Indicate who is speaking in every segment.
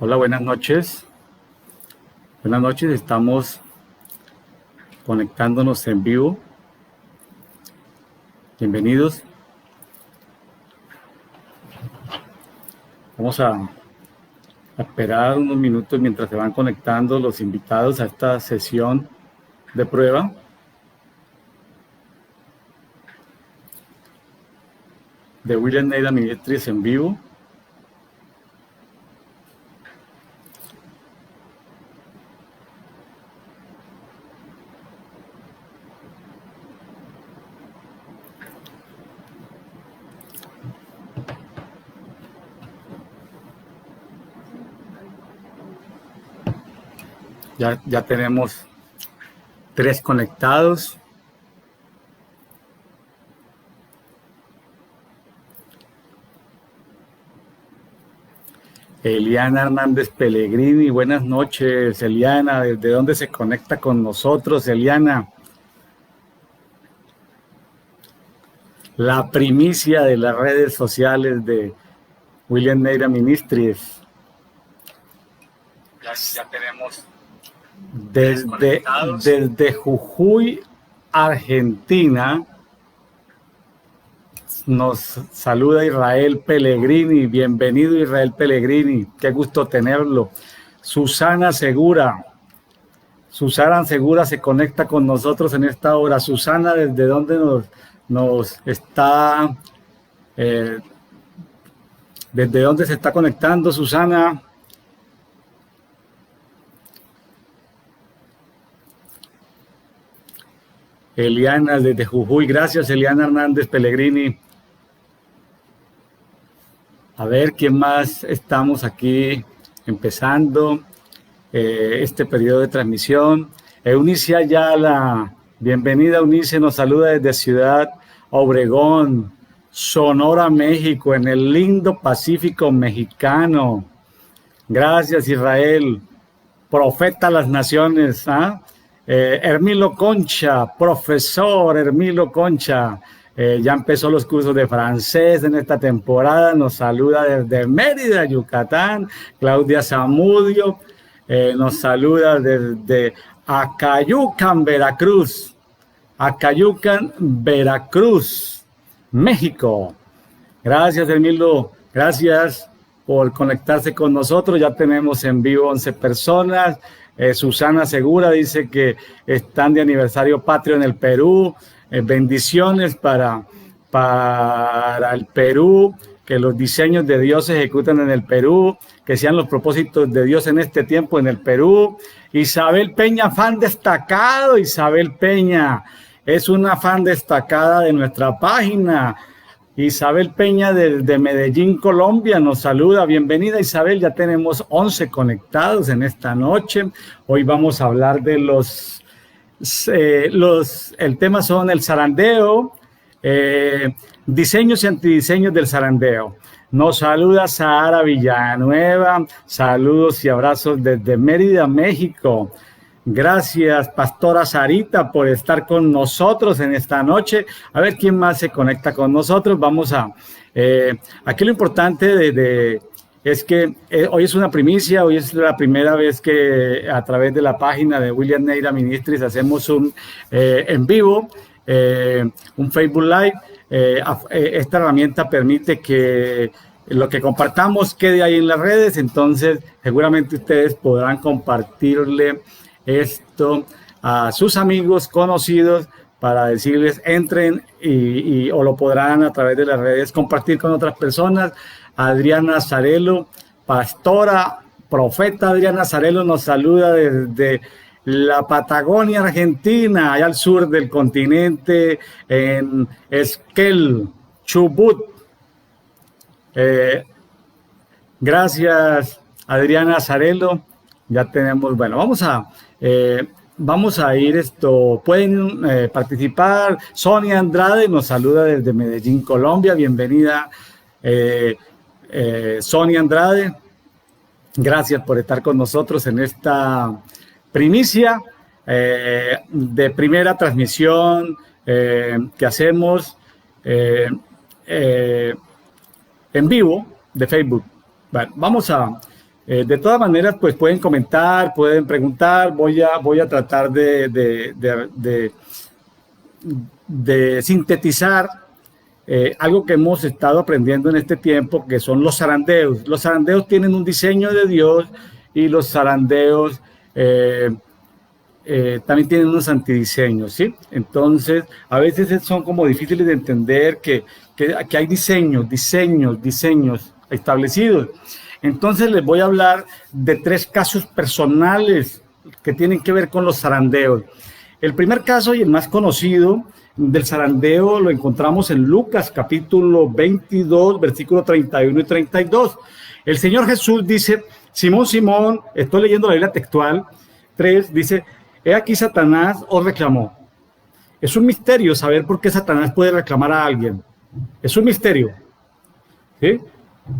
Speaker 1: Hola, buenas noches. Buenas noches, estamos conectándonos en vivo. Bienvenidos. Vamos a esperar unos minutos mientras se van conectando los invitados a esta sesión de prueba. De William Neira Ministries en vivo. Ya tenemos 3 conectados. Eliana Hernández Pellegrini, buenas noches, Eliana. ¿Desde dónde se conecta con nosotros, Eliana? La primicia de las redes sociales de William Neira Ministries. Ya tenemos desde Jujuy, Argentina. Nos saluda Israel Pellegrini. Bienvenido, Israel Pellegrini. Qué gusto tenerlo. Susana Segura se conecta con nosotros en esta hora. Susana, ¿desde dónde nos está? ¿Desde dónde se está conectando, Susana? Eliana, desde Jujuy. Gracias, Eliana Hernández Pellegrini. A ver, ¿quién más estamos aquí empezando este periodo de transmisión? Eunice Ayala, bienvenida Eunice, nos saluda desde Ciudad Obregón, Sonora, México, en el lindo Pacífico mexicano. Gracias, Israel, profeta a las naciones. Hermilo Concha, profesor Hermilo Concha. Ya empezó los cursos de francés en esta temporada, nos saluda desde Mérida, Yucatán. Claudia Zamudio nos saluda desde Acayucan, Veracruz. Acayucan, Veracruz, México. Gracias, Hermilo, gracias por conectarse con nosotros. Ya tenemos en vivo 11 personas. Susana Segura dice que están de aniversario patrio en el Perú. Bendiciones para el Perú, que los diseños de Dios se ejecutan en el Perú, que sean los propósitos de Dios en este tiempo en el Perú. Isabel Peña, fan destacado. Isabel Peña es una fan destacada de nuestra página. Isabel Peña de Medellín, Colombia, nos saluda. Bienvenida, Isabel. Ya tenemos 11 conectados en esta noche. Hoy vamos a hablar de el tema son el zarandeo, diseños y antidiseños del zarandeo. Nos saluda Sahara Villanueva. Saludos y abrazos desde Mérida, México. Gracias, Pastora Sarita, por estar con nosotros en esta noche. A ver quién más se conecta con nosotros. Vamos a... aquí lo importante es que hoy es una primicia, hoy es la primera vez que a través de la página de William Neira Ministries hacemos un en vivo, un Facebook Live. Esta herramienta permite que lo que compartamos quede ahí en las redes, entonces seguramente ustedes podrán compartirle esto a sus amigos, conocidos, para decirles entren o lo podrán a través de las redes compartir con otras personas. Adriana Zarelo, pastora, profeta Adriana Zarelo nos saluda desde la Patagonia Argentina, allá al sur del continente, en Esquel, Chubut. Gracias, Adriana Zarelo. Ya tenemos, bueno, vamos a ir pueden participar. Sonia Andrade nos saluda desde Medellín, Colombia. Bienvenida, Sonia Andrade. Gracias por estar con nosotros en esta primicia de primera transmisión que hacemos en vivo de Facebook. Bueno, vamos a De todas maneras, pues pueden comentar, pueden preguntar. Voy a tratar de sintetizar algo que hemos estado aprendiendo en este tiempo, que son los zarandeos. Los zarandeos tienen un diseño de Dios y los zarandeos también tienen unos antidiseños, ¿sí? Entonces, a veces son como difíciles de entender que hay diseños establecidos. Entonces, les voy a hablar de 3 casos personales que tienen que ver con los zarandeos. El primer caso y el más conocido del zarandeo lo encontramos en Lucas capítulo 22, versículos 31 y 32. El Señor Jesús dice: Simón, Simón, estoy leyendo la Biblia textual 3, dice: he aquí Satanás os reclamó. Es un misterio saber por qué Satanás puede reclamar a alguien. Es un misterio, ¿sí?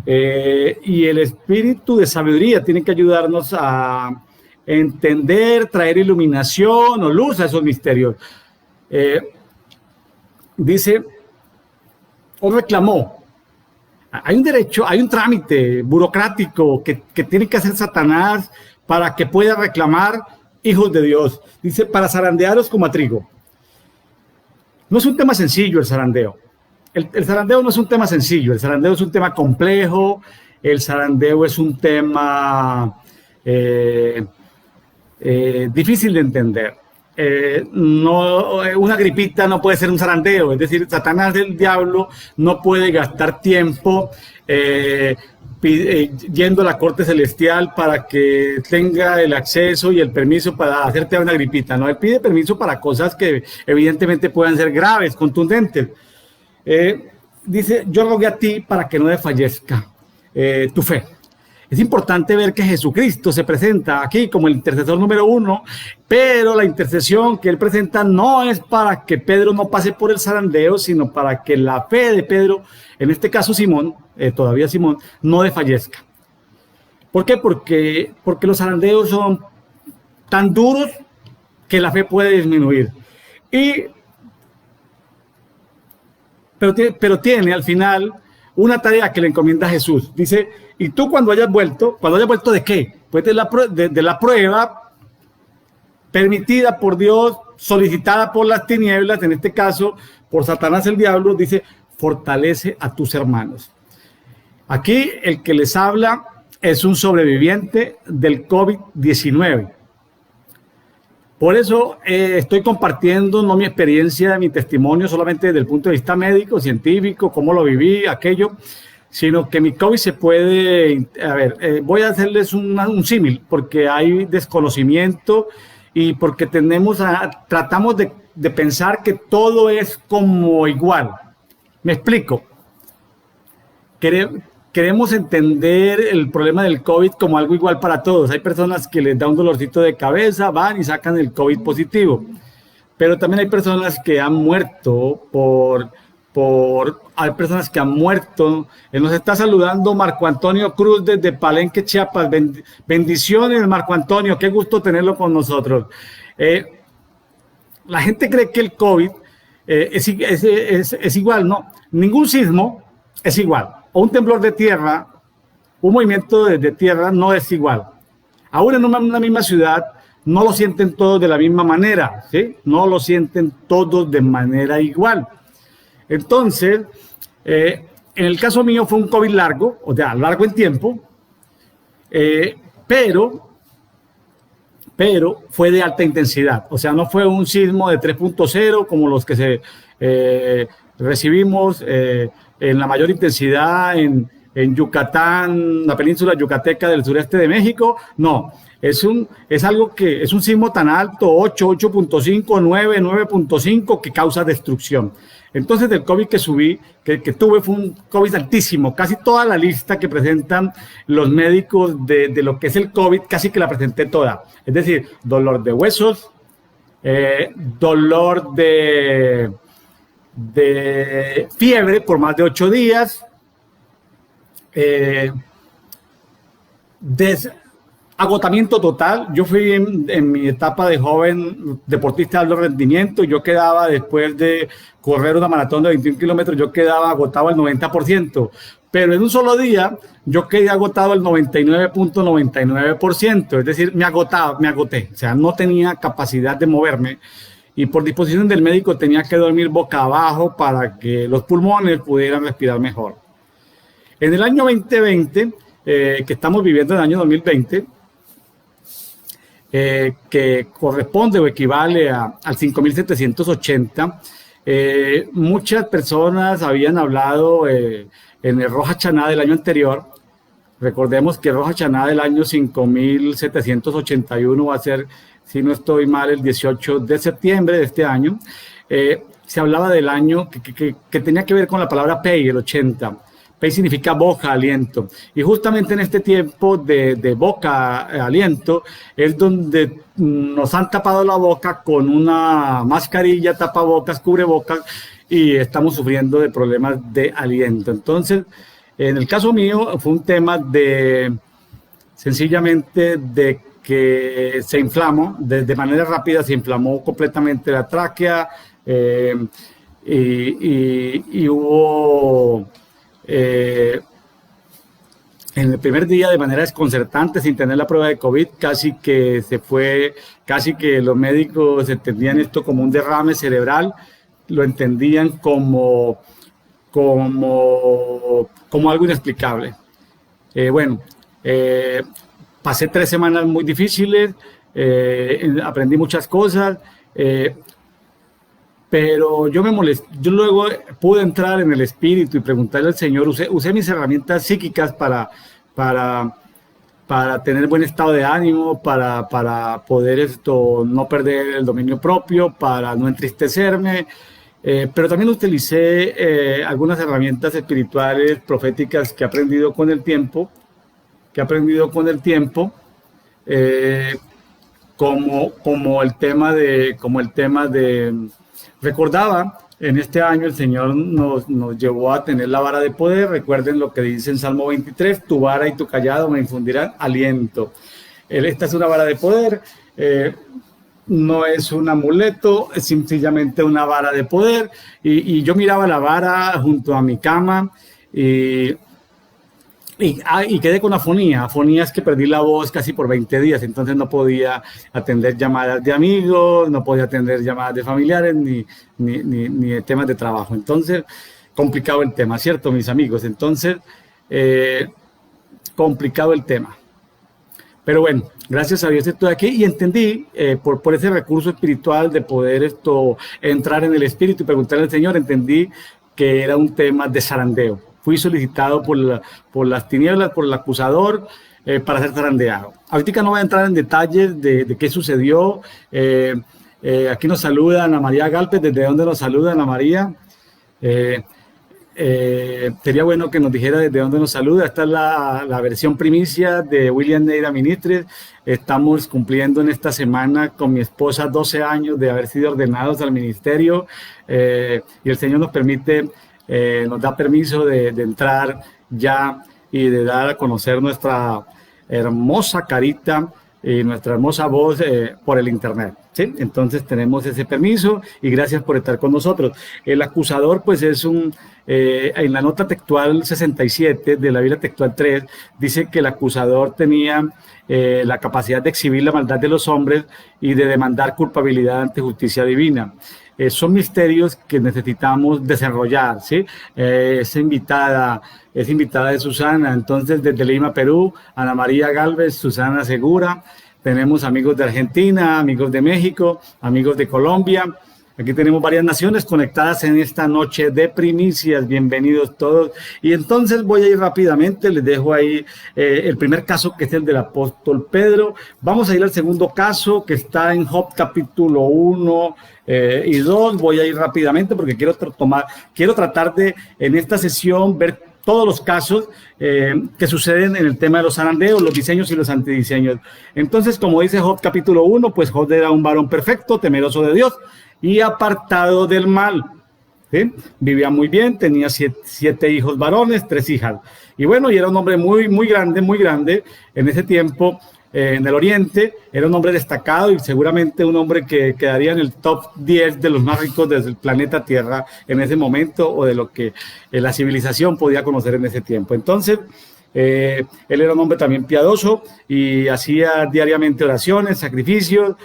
Speaker 1: Y el espíritu de sabiduría tiene que ayudarnos a entender, traer iluminación o luz a esos misterios. Dice, os reclamó. Hay un derecho, hay un trámite burocrático que tiene que hacer Satanás para que pueda reclamar hijos de Dios. Dice, para zarandearos como a trigo. No es un tema sencillo el zarandeo. El zarandeo no es un tema sencillo, el zarandeo es un tema complejo, el zarandeo es un tema difícil de entender. Una gripita no puede ser un zarandeo, es decir, Satanás, el diablo, no puede gastar tiempo yendo a la corte celestial para que tenga el acceso y el permiso para hacerte una gripita. No, él pide permiso para cosas que evidentemente puedan ser graves, contundentes. Dice, yo rogué a ti para que no desfallezca tu fe. Es importante ver que Jesucristo se presenta aquí como el intercesor número 1, pero la intercesión que él presenta no es para que Pedro no pase por el zarandeo, sino para que la fe de Pedro, en este caso Simón, todavía Simón, no desfallezca. ¿Por qué? Porque los zarandeos son tan duros que la fe puede disminuir. Pero tiene al final una tarea que le encomienda a Jesús. Dice, y tú cuando hayas vuelto ¿de qué? Pues de la prueba permitida por Dios, solicitada por las tinieblas, en este caso por Satanás el diablo, dice, fortalece a tus hermanos. Aquí el que les habla es un sobreviviente del COVID-19. Por eso estoy compartiendo no mi experiencia, mi testimonio solamente desde el punto de vista médico, científico, cómo lo viví, aquello, sino que mi COVID se puede... voy a hacerles un símil, porque hay desconocimiento y porque tratamos de pensar que todo es como igual. Me explico. Queremos entender el problema del COVID como algo igual para todos. Hay personas que les da un dolorcito de cabeza, van y sacan el COVID positivo. Pero también hay personas que han muerto hay personas que han muerto. Nos está saludando Marco Antonio Cruz desde Palenque, Chiapas. Bendiciones, Marco Antonio. Qué gusto tenerlo con nosotros. La gente cree que el COVID es igual. No, ningún sismo es igual. O un temblor de tierra, un movimiento de tierra no es igual. Aún en una misma ciudad no lo sienten todos de la misma manera, ¿sí? No lo sienten todos de manera igual. Entonces, en el caso mío fue un COVID largo, o sea, largo en tiempo, pero fue de alta intensidad. O sea, no fue un sismo de 3.0 como los que recibimos en la mayor intensidad en Yucatán, la península yucateca del sureste de México. No, es un sismo tan alto, 8, 8.5, 9, 9.5, que causa destrucción. Entonces, el COVID que tuve fue un COVID altísimo. Casi toda la lista que presentan los médicos de lo que es el COVID, casi que la presenté toda. Es decir, dolor de huesos, dolor de fiebre por más de 8 días, Agotamiento total. Yo fui en mi etapa de joven deportista de alto rendimiento. Yo quedaba, después de correr una maratón de 21 kilómetros, yo quedaba agotado al 90%. Pero en un solo día yo quedé agotado al 99.99%. Es decir, me agoté. O sea, no tenía capacidad de moverme. Y por disposición del médico tenía que dormir boca abajo para que los pulmones pudieran respirar mejor. En el año 2020, que estamos viviendo en el año 2020, que corresponde o equivale al 5.780, muchas personas habían hablado en el Rosh Hashanah del año anterior. Recordemos que el Rosh Hashanah del año 5.781 va a ser, si no estoy mal, el 18 de septiembre de este año. Se hablaba del año que tenía que ver con la palabra Pei, el 80. Pei significa boca, aliento. Y justamente en este tiempo de boca, aliento, es donde nos han tapado la boca con una mascarilla, tapabocas, cubrebocas, y estamos sufriendo de problemas de aliento. Entonces, en el caso mío, fue un tema sencillamente de que se inflamó, de manera rápida se inflamó completamente la tráquea, y hubo... en el primer día, de manera desconcertante, sin tener la prueba de COVID, casi que los médicos entendían esto como un derrame cerebral, lo entendían como algo inexplicable. Pasé 3 semanas muy difíciles, aprendí muchas cosas, pero yo luego pude entrar en el espíritu y preguntarle al Señor, usé mis herramientas psíquicas para tener buen estado de ánimo, para poder no perder el dominio propio, para no entristecerme, pero también utilicé algunas herramientas espirituales, proféticas que he aprendido con el tiempo, como el tema de recordaba, en este año el Señor nos llevó a tener la vara de poder. Recuerden lo que dice en Salmo 23, tu vara y tu callado me infundirán aliento. Esta es una vara de poder, no es un amuleto, es sencillamente una vara de poder. Y yo miraba la vara junto a mi cama y quedé con afonía. Afonía es que perdí la voz casi por 20 días, entonces no podía atender llamadas de amigos, no podía atender llamadas de familiares, ni de temas de trabajo. Entonces, complicado el tema, ¿cierto, mis amigos? Entonces, complicado el tema. Pero bueno, gracias a Dios estoy aquí y entendí, por ese recurso espiritual de poder entrar en el espíritu y preguntarle al Señor, entendí que era un tema de zarandeo. Fui solicitado por las tinieblas, por el acusador, para ser zarandeado. Ahorita no voy a entrar en detalles de qué sucedió. Aquí nos saluda Ana María Galpez. ¿Desde dónde nos saluda Ana María? Sería bueno que nos dijera desde dónde nos saluda. Esta es la versión primicia de William Neira Ministries. Estamos cumpliendo en esta semana con mi esposa 12 años de haber sido ordenados al ministerio, y el Señor nos permite... nos da permiso de entrar ya y de dar a conocer nuestra hermosa carita y nuestra hermosa voz por el internet, ¿sí? Entonces tenemos ese permiso y gracias por estar con nosotros. El acusador, pues es en la nota textual 67 de la Biblia textual 3, dice que el acusador tenía la capacidad de exhibir la maldad de los hombres y de demandar culpabilidad ante justicia divina. Son misterios que necesitamos desarrollar, ¿sí? Es invitada de Susana. Entonces, desde Lima, Perú, Ana María Galvez, Susana Segura. Tenemos amigos de Argentina, amigos de México, amigos de Colombia. Aquí tenemos varias naciones conectadas en esta noche de primicias. Bienvenidos todos. Y entonces voy a ir rápidamente, les dejo ahí el primer caso, que es el del apóstol Pedro. Vamos a ir al segundo caso, que está en Job capítulo 1 y 2. Voy a ir rápidamente porque quiero tratar de, en esta sesión, ver todos los casos que suceden en el tema de los zarandeos, los diseños y los antidiseños. Entonces, como dice Job capítulo 1, pues Job era un varón perfecto, temeroso de Dios y apartado del mal, ¿sí? Vivía muy bien, tenía 7 hijos varones, 3 hijas. Y bueno, y era un hombre muy grande. En ese tiempo en el Oriente, era un hombre destacado y seguramente un hombre que quedaría en el top 10 de los más ricos del planeta Tierra en ese momento, o de lo que la civilización podía conocer en ese tiempo. Entonces, él era un hombre también piadoso y hacía diariamente oraciones, sacrificios,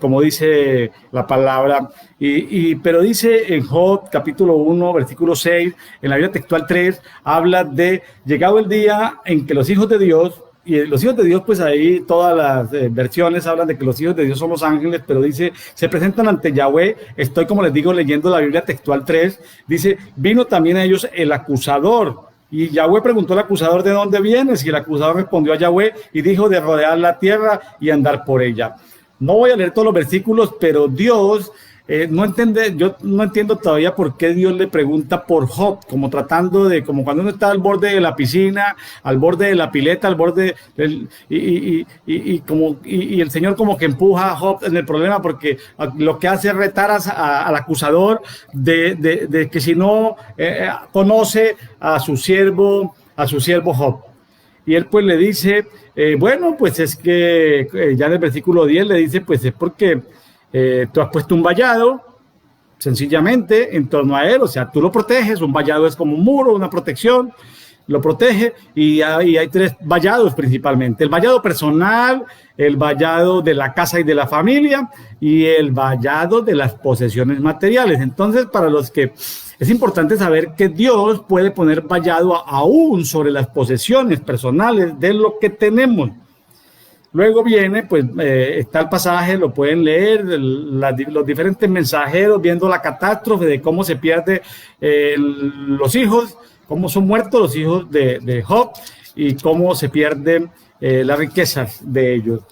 Speaker 1: como dice la palabra. Pero dice en Job, capítulo 1, versículo 6, en la Biblia textual 3, habla de llegado el día en que los hijos de Dios, y los hijos de Dios, pues ahí todas las versiones hablan de que los hijos de Dios son los ángeles, pero dice, se presentan ante Yahweh. Estoy, como les digo, leyendo la Biblia textual 3, dice, vino también a ellos el acusador. Y Yahweh preguntó al acusador de dónde vienes, y el acusador respondió a Yahweh y dijo de rodear la tierra y andar por ella. No voy a leer todos los versículos, pero Dios yo no entiendo todavía por qué Dios le pregunta por Job, como tratando de, como cuando uno está al borde de la piscina, al borde de la pileta, al borde y el Señor como que empuja a Job en el problema, porque lo que hace es retar al acusador de que si no conoce a su siervo Job. Y él pues le dice, bueno, pues es que ya en el versículo 10 le dice, pues es porque tú has puesto un vallado, sencillamente, en torno a él, o sea, tú lo proteges. Un vallado es como un muro, una protección, lo protege, y hay tres vallados principalmente: el vallado personal, el vallado de la casa y de la familia, y el vallado de las posesiones materiales. Entonces, para los que es importante saber que Dios puede poner vallado aún sobre las posesiones personales de lo que tenemos. Luego viene, pues, está el pasaje, lo pueden leer, los diferentes mensajeros viendo la catástrofe de cómo se pierde los hijos, cómo son muertos los hijos de Job, y cómo se pierden las riquezas de ellos.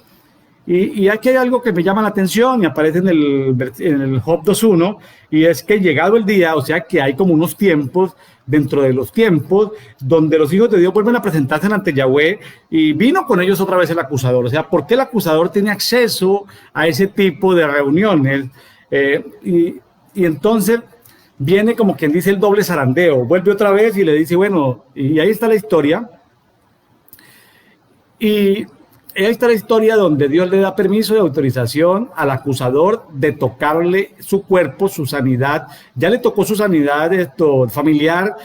Speaker 1: Y aquí hay algo que me llama la atención y aparece en el Job 2.1, y es que llegado el día, o sea que hay como unos tiempos dentro de los tiempos donde los hijos de Dios vuelven a presentarse ante Yahweh, y vino con ellos otra vez el acusador. O sea, ¿por qué el acusador tiene acceso a ese tipo de reuniones? Y entonces viene como quien dice el doble zarandeo, vuelve otra vez y le dice, bueno, y ahí está la historia. Y ahí está la historia donde Dios le da permiso y autorización al acusador de tocarle su cuerpo, su sanidad. Ya le tocó su sanidad familiar,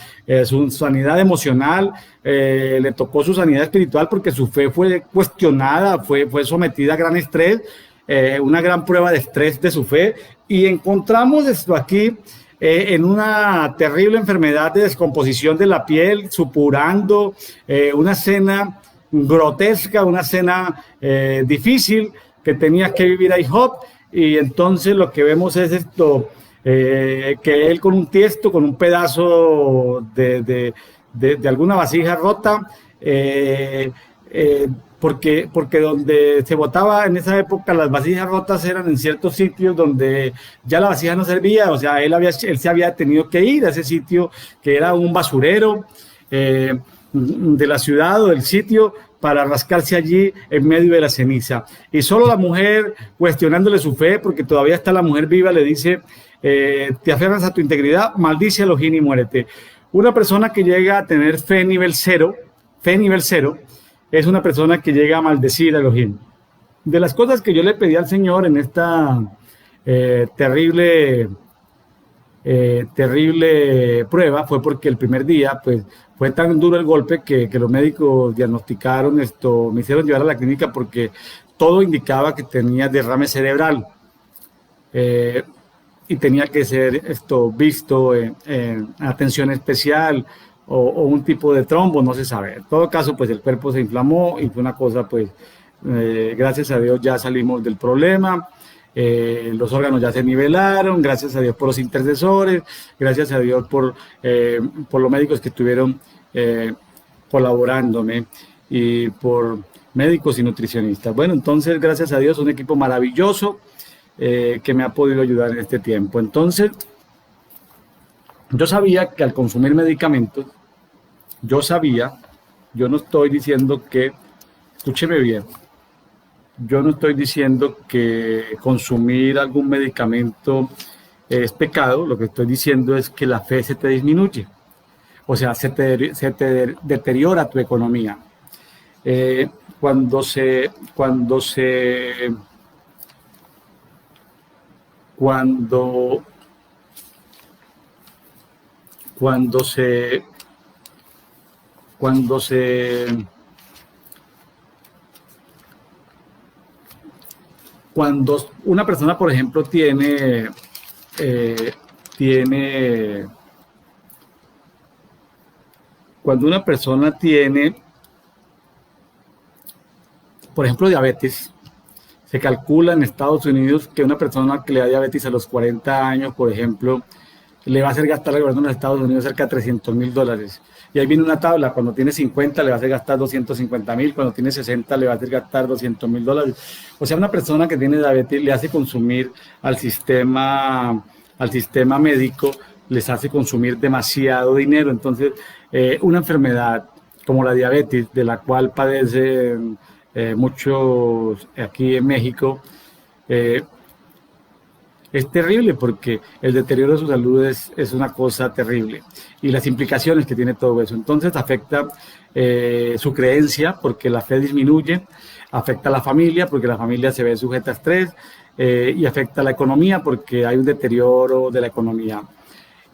Speaker 1: su sanidad emocional, le tocó su sanidad espiritual, porque su fe fue cuestionada, fue sometida a gran estrés, una gran prueba de estrés de su fe. Y encontramos esto aquí en una terrible enfermedad de descomposición de la piel, supurando, una escena grotesca, una escena difícil que tenía que vivir ahí Job. Y entonces lo que vemos es esto, que él con un tiesto, con un pedazo de alguna vasija rota, porque donde se botaba en esa época, las vasijas rotas eran en ciertos sitios donde ya la vasija no servía. O sea, él se había tenido que ir a ese sitio que era un basurero de la ciudad o del sitio, para rascarse allí en medio de la ceniza. Y solo la mujer, cuestionándole su fe, porque todavía está la mujer viva, le dice, te aferras a tu integridad, maldice a Elohim y muérete. Una persona que llega a tener fe nivel cero, es una persona que llega a maldecir a Elohim. De las cosas que yo le pedí al Señor en esta terrible prueba, fue porque el primer día, pues, fue tan duro el golpe que los médicos diagnosticaron me hicieron llevar a la clínica, porque todo indicaba que tenía derrame cerebral, y tenía que ser visto en atención especial, o un tipo de trombo, no se sabe. En todo caso, pues el cuerpo se inflamó y fue una cosa, pues, gracias a Dios ya salimos del problema. Los órganos ya se nivelaron, gracias a Dios por los intercesores, gracias a Dios por los médicos que estuvieron colaborándome, y por médicos y nutricionistas. Bueno, entonces, gracias a Dios, un equipo maravilloso que me ha podido ayudar en este tiempo. Entonces, yo sabía que al consumir medicamentos, yo no estoy diciendo que, escúcheme bien, yo no estoy diciendo que consumir algún medicamento es pecado. Lo que estoy diciendo es que la fe se te disminuye, o sea, se te deteriora tu economía. cuando se, cuando se, cuando, cuando se, cuando se, cuando una persona, por ejemplo, tiene, cuando una persona tiene, por ejemplo, diabetes, se calcula en Estados Unidos que una persona que le da diabetes a los 40 años, por ejemplo, le va a hacer gastar al gobierno de los Estados Unidos cerca de $300,000. Y ahí viene una tabla: cuando tiene 50 le va a hacer gastar 250,000, cuando tiene 60 le va a hacer gastar $200,000. O sea, una persona que tiene diabetes le hace consumir al sistema médico, les hace consumir demasiado dinero. Entonces, una enfermedad como la diabetes, de la cual padecen muchos aquí en México, es terrible, porque el deterioro de su salud es una cosa terrible, y las implicaciones que tiene todo eso. Entonces afecta su creencia, porque la fe disminuye, afecta a la familia, porque la familia se ve sujeta a estrés, y afecta a la economía, porque hay un deterioro de la economía.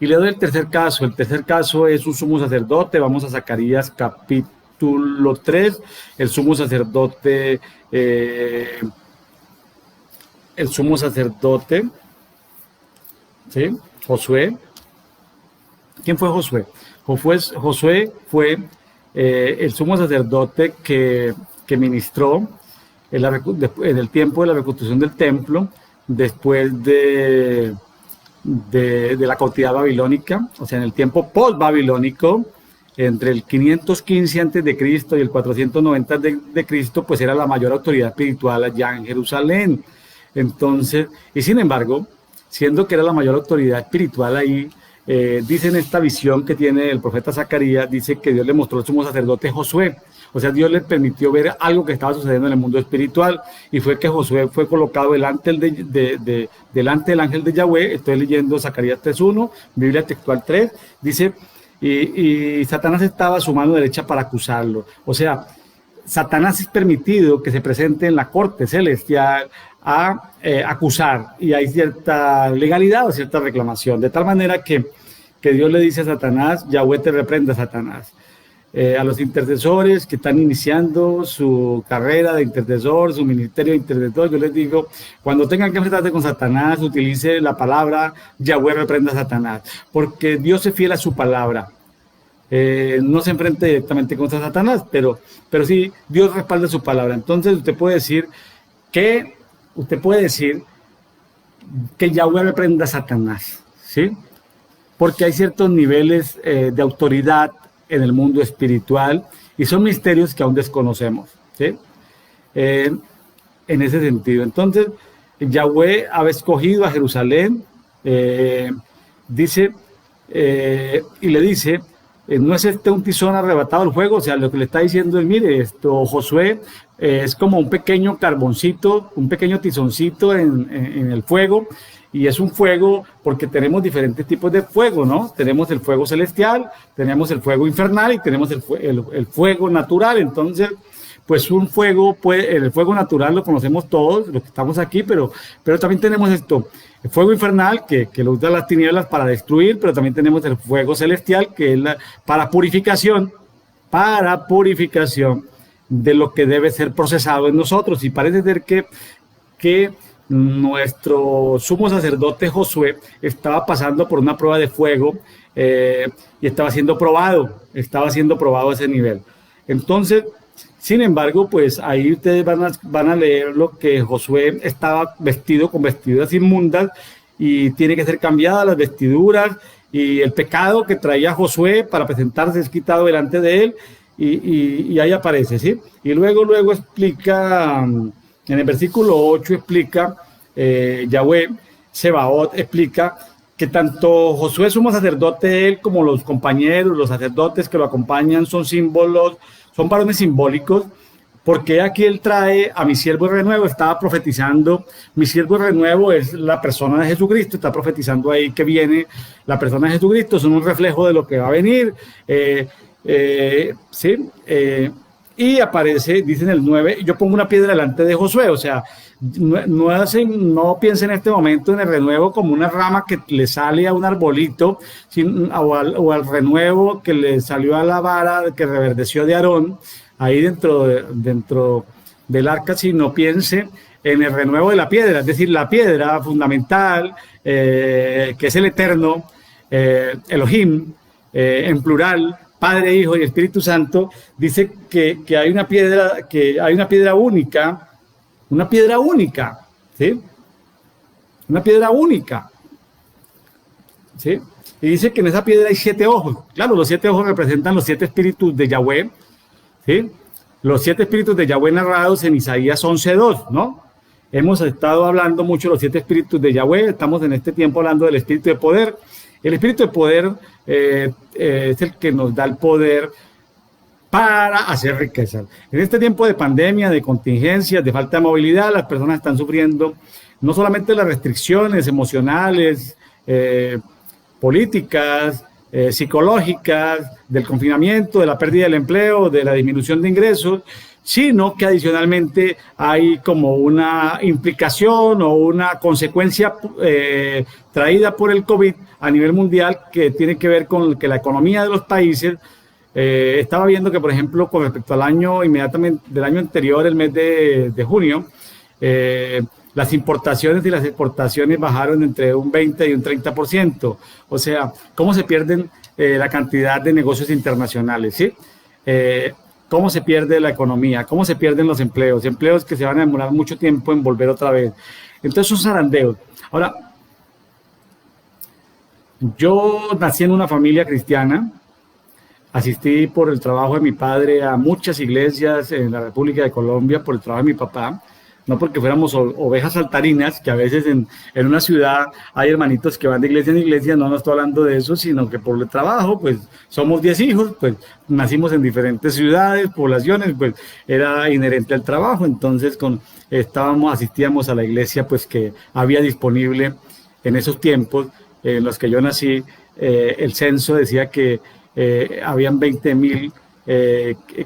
Speaker 1: Y le doy el tercer caso. El tercer caso es un sumo sacerdote. Vamos a Zacarías capítulo 3. El sumo sacerdote, ¿sí? Josué. ¿Quién fue Josué? Josué fue el sumo sacerdote que ministró en el tiempo de la reconstrucción del templo, después de la cautividad babilónica, o sea, en el tiempo post-babilónico, entre el 515 a.C. y el 490 a.C., pues era la mayor autoridad espiritual allá en Jerusalén. Entonces, y sin embargo, siendo que era la mayor autoridad espiritual ahí, dice en esta visión que tiene el profeta Zacarías, dice que Dios le mostró al sumo sacerdote Josué. O sea, Dios le permitió ver algo que estaba sucediendo en el mundo espiritual, y fue que Josué fue colocado delante del ángel de Yahweh. Estoy leyendo Zacarías 3.1, Biblia textual 3, dice, y Satanás estaba a su mano derecha para acusarlo. O sea, Satanás es permitido que se presente en la corte celestial a acusar, y hay cierta legalidad o cierta reclamación, de tal manera que Dios le dice a Satanás: Yahweh te reprenda, Satanás. A los intercesores que están iniciando su carrera de intercesor, su ministerio de intercesor, yo les digo: cuando tengan que enfrentarse con Satanás, utilice la palabra Yahweh reprenda a Satanás, porque Dios es fiel a su palabra. No se enfrente directamente contra Satanás, pero sí Dios respalda su palabra. Entonces usted puede decir que Yahweh reprenda a Satanás, ¿sí? Porque hay ciertos niveles de autoridad en el mundo espiritual, y son misterios que aún desconocemos, ¿sí? En ese sentido. Entonces, Yahweh ha escogido a Jerusalén, dice, y le dice: no es este un tizón arrebatado al fuego. O sea, lo que le está diciendo es: mire, Josué es como un pequeño carboncito, un pequeño tizoncito en el fuego. Y es un fuego porque tenemos diferentes tipos de fuego, ¿no? Tenemos el fuego celestial, tenemos el fuego infernal y tenemos el fuego natural. Entonces, pues el fuego natural lo conocemos todos, los que estamos aquí, pero también tenemos el fuego infernal, que lo usan las tinieblas para destruir, pero también tenemos el fuego celestial, que es para purificación de lo que debe ser procesado en nosotros. Y parece ser que nuestro sumo sacerdote Josué estaba pasando por una prueba de fuego, y estaba siendo probado a ese nivel. Entonces, sin embargo, pues ahí ustedes van a leer lo que Josué estaba vestido con vestiduras inmundas, y tiene que ser cambiadas las vestiduras, y el pecado que traía Josué para presentarse es quitado delante de él, y ahí aparece, ¿sí? Y luego explica, en el versículo 8 explica, Yahweh Sebaot explica que tanto Josué, sumo sacerdote, él, como los compañeros, los sacerdotes que lo acompañan, son varones simbólicos, porque aquí él trae a mi siervo el renuevo. Estaba profetizando, mi siervo el renuevo es la persona de Jesucristo, está profetizando ahí que viene la persona de Jesucristo, son un reflejo de lo que va a venir, ¿sí? y aparece, dicen el 9, yo pongo una piedra delante de Josué, o sea, no piensen en este momento en el renuevo como una rama que le sale a un arbolito, o al renuevo que le salió a la vara que reverdeció de Aarón, ahí dentro del arca, sino piense en el renuevo de la piedra, es decir, la piedra fundamental, que es el eterno, Elohim, en plural, Padre, Hijo y Espíritu Santo, dice que hay una piedra única, ¿sí? Una piedra única, ¿sí? Y dice que en esa piedra hay 7 ojos. Claro, los 7 ojos representan los 7 espíritus de Yahweh, ¿sí? Los 7 espíritus de Yahweh narrados en Isaías 11:2, ¿no? Hemos estado hablando mucho de los 7 espíritus de Yahweh, estamos en este tiempo hablando del espíritu de poder. El espíritu de poder es el que nos da el poder para hacer riqueza. En este tiempo de pandemia, de contingencias, de falta de movilidad, las personas están sufriendo no solamente las restricciones emocionales, políticas, psicológicas, del confinamiento, de la pérdida del empleo, de la disminución de ingresos, sino que adicionalmente hay como una implicación o una consecuencia traída por el COVID a nivel mundial que tiene que ver con que la economía de los países, estaba viendo que, por ejemplo, con respecto al año inmediatamente del año anterior, el mes de junio, las importaciones y las exportaciones bajaron entre un 20 y un 30%. O sea, ¿cómo se pierden la cantidad de negocios internacionales? ¿Sí? ¿Cómo se pierde la economía? ¿Cómo se pierden los empleos? Empleos que se van a demorar mucho tiempo en volver otra vez. Entonces, son zarandeos. Ahora, yo nací en una familia cristiana. Asistí por el trabajo de mi padre a muchas iglesias en la República de Colombia, por el trabajo de mi papá. No porque fuéramos ovejas saltarinas, que a veces en una ciudad hay hermanitos que van de iglesia en iglesia, no estoy hablando de eso, sino que por el trabajo, pues somos 10 hijos, pues nacimos en diferentes ciudades, poblaciones, pues era inherente al trabajo, entonces asistíamos a la iglesia pues que había disponible en esos tiempos en los que yo nací. El censo decía que habían 20,000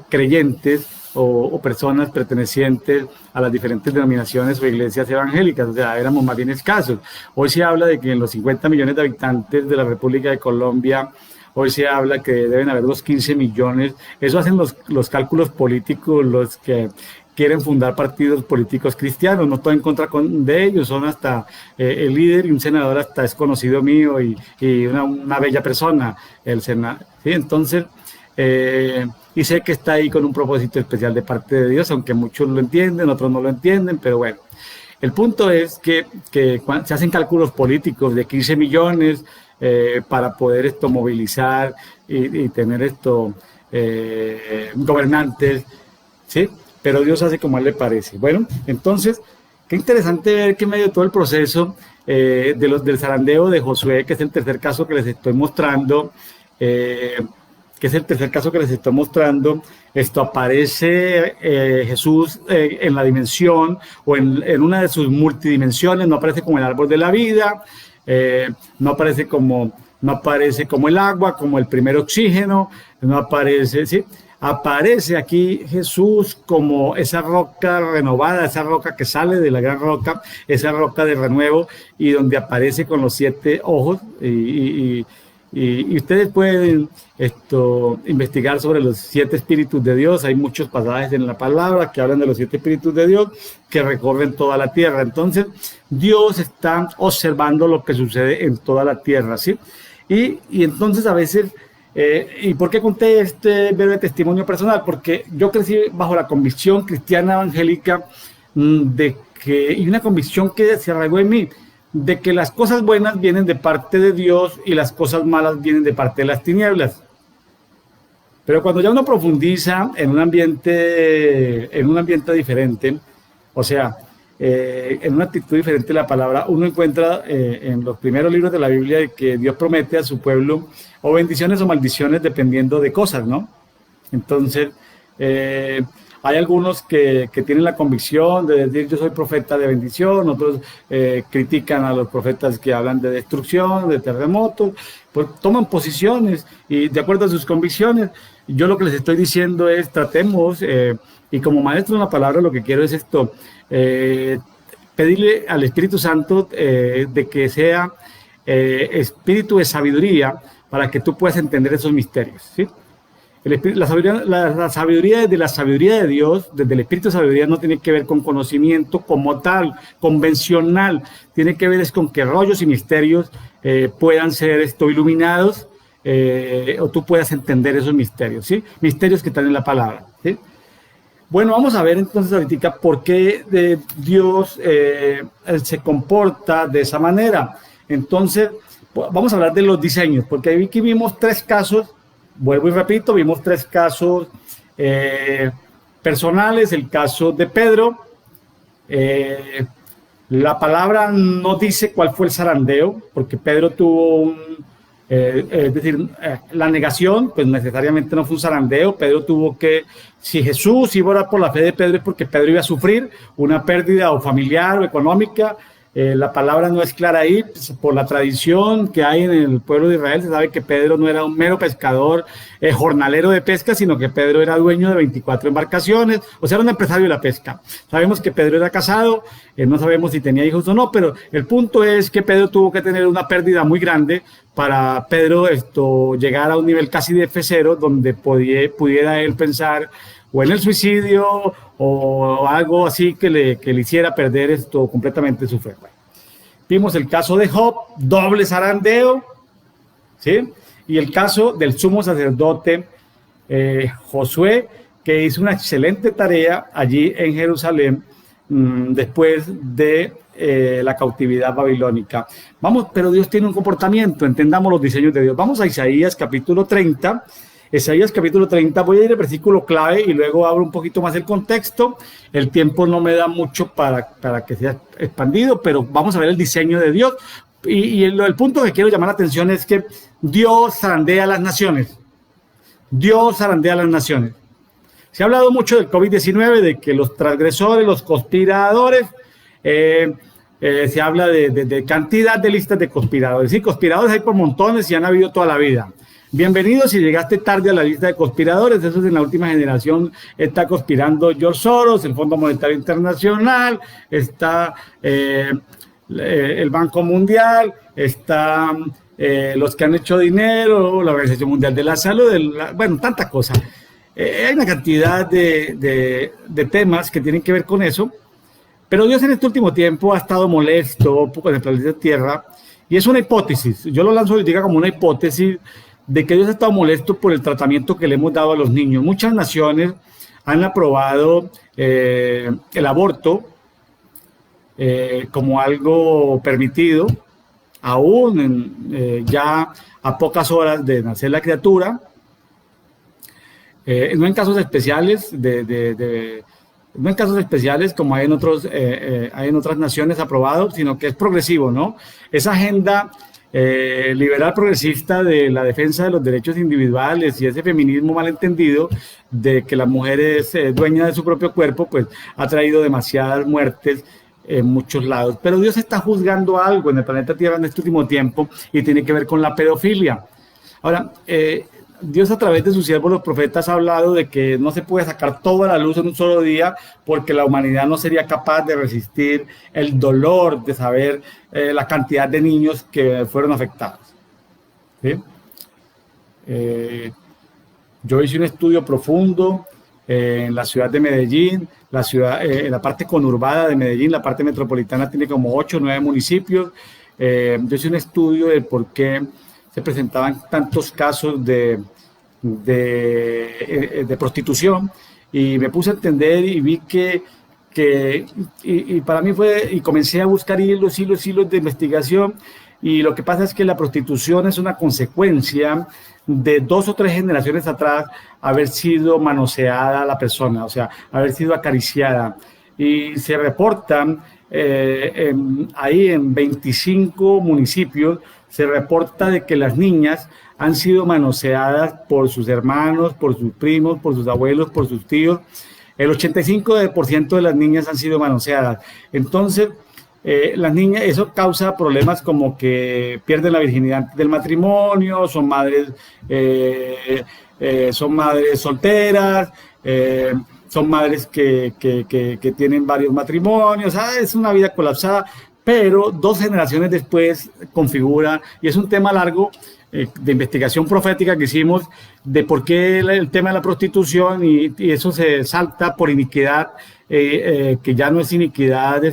Speaker 1: creyentes o personas pertenecientes a las diferentes denominaciones o iglesias evangélicas, o sea, éramos más bien escasos. Hoy se habla de que en los 50 millones de habitantes de la República de Colombia, hoy se habla que deben haber los 15 millones. Eso hacen los cálculos políticos, los que quieren fundar partidos políticos cristianos. No estoy en contra de ellos, son hasta el líder y un senador hasta es conocido mío y una bella persona, el senador. ¿Sí? Entonces, y sé que está ahí con un propósito especial de parte de Dios, aunque muchos lo entienden, otros no lo entienden, pero bueno. El punto es que se hacen cálculos políticos de 15 millones para poder movilizar y tener gobernantes, ¿sí? Pero Dios hace como a él le parece. Bueno, entonces, qué interesante ver que en medio de todo el proceso del zarandeo de Josué, que es el tercer caso que les estoy mostrando, esto aparece Jesús en la dimensión o en una de sus multidimensiones. No aparece como el árbol de la vida, no aparece como el agua, como el primer oxígeno, no aparece, ¿sí? Aparece aquí Jesús como esa roca renovada, esa roca que sale de la gran roca, esa roca de renuevo, y donde aparece con los 7 ojos. Y ustedes pueden investigar sobre los 7 espíritus de Dios. Hay muchos pasajes en la palabra que hablan de los 7 espíritus de Dios que recorren toda la tierra. Entonces, Dios está observando lo que sucede en toda la tierra, ¿sí? Y entonces a veces, ¿y por qué conté este breve testimonio personal? Porque yo crecí bajo la convicción cristiana evangélica y una convicción que se arraigó en mí, de que las cosas buenas vienen de parte de Dios y las cosas malas vienen de parte de las tinieblas. Pero cuando ya uno profundiza en un ambiente diferente, o sea, en una actitud diferente de la palabra, uno encuentra en los primeros libros de la Biblia que Dios promete a su pueblo o bendiciones o maldiciones dependiendo de cosas, ¿no? Entonces, Hay algunos que tienen la convicción de decir yo soy profeta de bendición, otros critican a los profetas que hablan de destrucción, de terremotos, pues toman posiciones y de acuerdo a sus convicciones. Yo lo que les estoy diciendo es tratemos, y como maestro en la palabra lo que quiero es esto, pedirle al Espíritu Santo de que sea espíritu de sabiduría para que tú puedas entender esos misterios, ¿sí? La sabiduría de la sabiduría de Dios, desde el espíritu de sabiduría, no tiene que ver con conocimiento como tal, convencional, tiene que ver es con que rollos y misterios puedan ser iluminados o tú puedas entender esos misterios, ¿sí? Misterios que están en la palabra, ¿sí? Bueno, vamos a ver entonces ahorita por qué Dios se comporta de esa manera. Entonces, vamos a hablar de los diseños, porque aquí vimos tres casos. Vuelvo y repito, vimos tres casos personales, el caso de Pedro. La palabra no dice cuál fue el zarandeo, porque Pedro tuvo es decir, la negación, pues necesariamente no fue un zarandeo. Pedro tuvo que, si Jesús iba a orar por la fe de Pedro es porque Pedro iba a sufrir una pérdida o familiar o económica. La palabra no es clara ahí, pues, por la tradición que hay en el pueblo de Israel, se sabe que Pedro no era un mero pescador, jornalero de pesca, sino que Pedro era dueño de 24 embarcaciones, o sea, era un empresario de la pesca. Sabemos que Pedro era casado, no sabemos si tenía hijos o no, pero el punto es que Pedro tuvo que tener una pérdida muy grande para Pedro llegar a un nivel casi de F0, donde pudiera él pensar o en el suicidio o algo así que le hiciera perder completamente su fe. Vimos el caso de Job, doble zarandeo, ¿sí? Y el caso del sumo sacerdote Josué, que hizo una excelente tarea allí en Jerusalén después de la cautividad babilónica. Vamos, pero Dios tiene un comportamiento, entendamos los diseños de Dios. Vamos a Isaías capítulo 30. Isaías capítulo 30, voy a ir al versículo clave y luego abro un poquito más el contexto. El tiempo no me da mucho para que sea expandido, pero vamos a ver el diseño de Dios. Y el punto que quiero llamar la atención es que Dios zarandea a las naciones. Dios zarandea a las naciones. Se ha hablado mucho del COVID-19, de que los transgresores, los conspiradores, se habla de cantidad de listas de conspiradores. Sí, conspiradores hay por montones y han habido toda la vida. Bienvenido si llegaste tarde a la lista de conspiradores. Eso es en la última generación. Está conspirando George Soros, el Fondo Monetario Internacional, está el Banco Mundial, está los que han hecho dinero, la Organización Mundial de la Salud, bueno, tantas cosas. Hay una cantidad de temas que tienen que ver con eso, pero Dios en este último tiempo ha estado molesto con el planeta Tierra, y es una hipótesis. Yo lo lanzo ahorita como una hipótesis de que Dios ha estado molesto por el tratamiento que le hemos dado a los niños. Muchas naciones han aprobado el aborto como algo permitido, aún ya a pocas horas de nacer la criatura, no en casos especiales no en casos especiales como hay en otras naciones aprobado, sino que es progresivo, ¿no? Esa agenda liberal progresista de la defensa de los derechos individuales y ese feminismo malentendido de que la mujer es dueña de su propio cuerpo, pues ha traído demasiadas muertes en muchos lados. Pero Dios está juzgando algo en el planeta Tierra en este último tiempo y tiene que ver con la pedofilia. Ahora, Dios a través de sus siervos los profetas ha hablado de que no se puede sacar toda la luz en un solo día porque la humanidad no sería capaz de resistir el dolor de saber la cantidad de niños que fueron afectados. ¿Sí? Yo hice un estudio profundo en la ciudad de Medellín, en la parte conurbada de Medellín, la parte metropolitana tiene como 8 o 9 municipios. Yo hice un estudio de por qué se presentaban tantos casos de prostitución y me puse a entender y vi que para mí y comencé a buscar hilos de investigación, y lo que pasa es que la prostitución es una consecuencia de 2 o 3 generaciones atrás haber sido manoseada la persona, o sea, haber sido acariciada, y se reportan ahí en 25 municipios se reporta de que las niñas han sido manoseadas por sus hermanos, por sus primos, por sus abuelos, por sus tíos, el 85% de las niñas han sido manoseadas. Entonces, las niñas, eso causa problemas como que pierden la virginidad antes del matrimonio, son madres solteras, son madres que tienen varios matrimonios, es una vida colapsada, pero 2 generaciones después configura, y es un tema largo de investigación profética que hicimos, de por qué el tema de la prostitución, y eso se salta por iniquidad, que ya no es iniquidad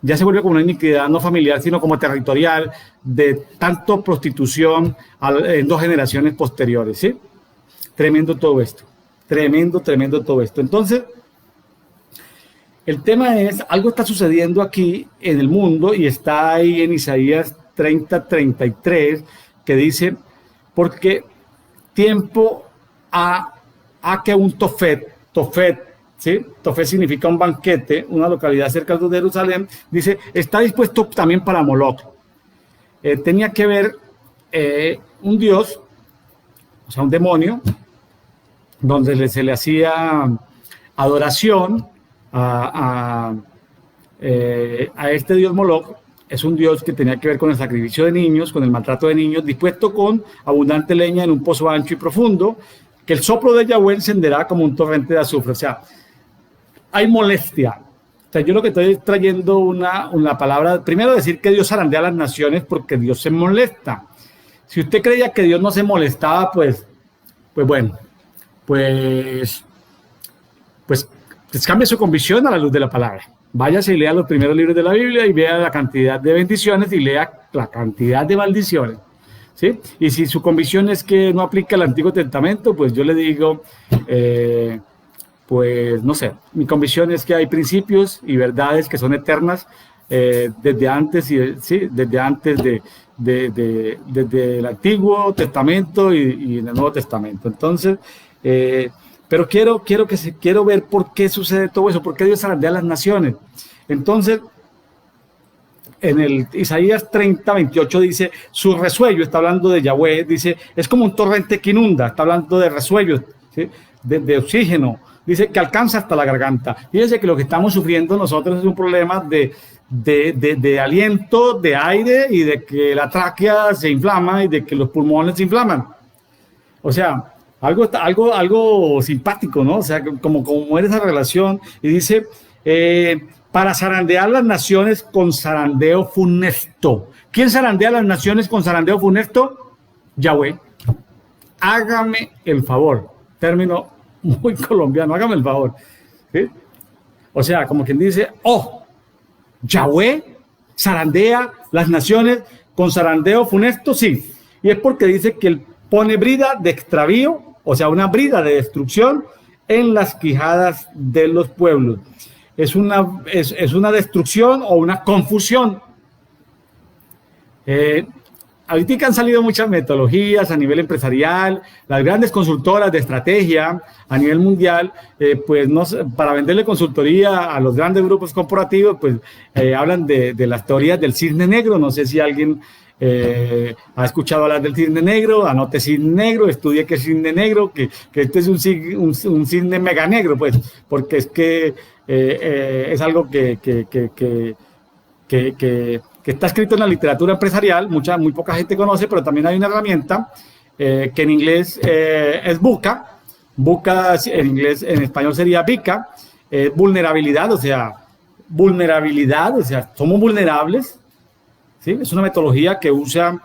Speaker 1: ya se vuelve como una iniquidad no familiar, sino como territorial, de tanto prostitución en 2 generaciones posteriores, ¿sí? Tremendo todo esto, tremendo todo esto. Entonces, el tema es, algo está sucediendo aquí en el mundo, y está ahí en Isaías 30:33, que dice, porque tiempo a que un Tofet, ¿sí? Tofet significa un banquete, una localidad cerca de Jerusalén, dice, está dispuesto también para Moloch. Tenía que ver un dios, o sea, un demonio, donde se le hacía adoración a este dios Moloch. Es un dios que tenía que ver con el sacrificio de niños, con el maltrato de niños, dispuesto con abundante leña en un pozo ancho y profundo, que el soplo de Yahweh encenderá como un torrente de azufre. O sea, hay molestia. O sea, yo lo que estoy trayendo una palabra, primero decir que Dios zarandea a las naciones porque Dios se molesta. Si usted creía que Dios no se molestaba, pues bueno, pues cambie su convicción a la luz de la palabra. Váyase y lea los primeros libros de la Biblia y vea la cantidad de bendiciones y lea la cantidad de maldiciones, ¿sí? Y si su convicción es que no aplica el Antiguo Testamento, pues yo le digo, pues no sé, mi convicción es que hay principios y verdades que son eternas desde antes, desde antes desde el Antiguo Testamento y en el Nuevo Testamento. Entonces, pero quiero ver por qué sucede todo eso, por qué Dios zarandea a las naciones. Entonces, en el Isaías 30:28 dice, su resuello, está hablando de Yahweh, dice, es como un torrente que inunda, está hablando de resuello, ¿sí? de oxígeno, dice que alcanza hasta la garganta. Fíjense que lo que estamos sufriendo nosotros es un problema de aliento, de aire, y de que la tráquea se inflama y de que los pulmones se inflaman. O sea, algo simpático, ¿no? O sea, como muere esa relación. Y dice, para zarandear las naciones con zarandeo funesto. ¿Quién zarandea las naciones con zarandeo funesto? Yahweh. Hágame el favor. Término muy colombiano, hágame el favor. ¿Sí? O sea, como quien dice, Yahweh zarandea las naciones con zarandeo funesto, sí. Y es porque dice que él pone brida de extravío, o sea, una brida de destrucción en las quijadas de los pueblos. Es una destrucción o una confusión. Ahorita han salido muchas metodologías a nivel empresarial, las grandes consultoras de estrategia a nivel mundial, pues para venderle consultoría a los grandes grupos corporativos, pues hablan de las teorías del cisne negro. No sé si alguien ha escuchado hablar del cisne negro. Anote cisne negro, estudie qué es cisne negro, que este es un cisne mega negro, pues, porque es que es algo que está escrito en la literatura empresarial, muy poca gente conoce, pero también hay una herramienta que en inglés es VUCA. VUCA en español sería VICA, vulnerabilidad, o sea, somos vulnerables, ¿sí? Es una metodología que usa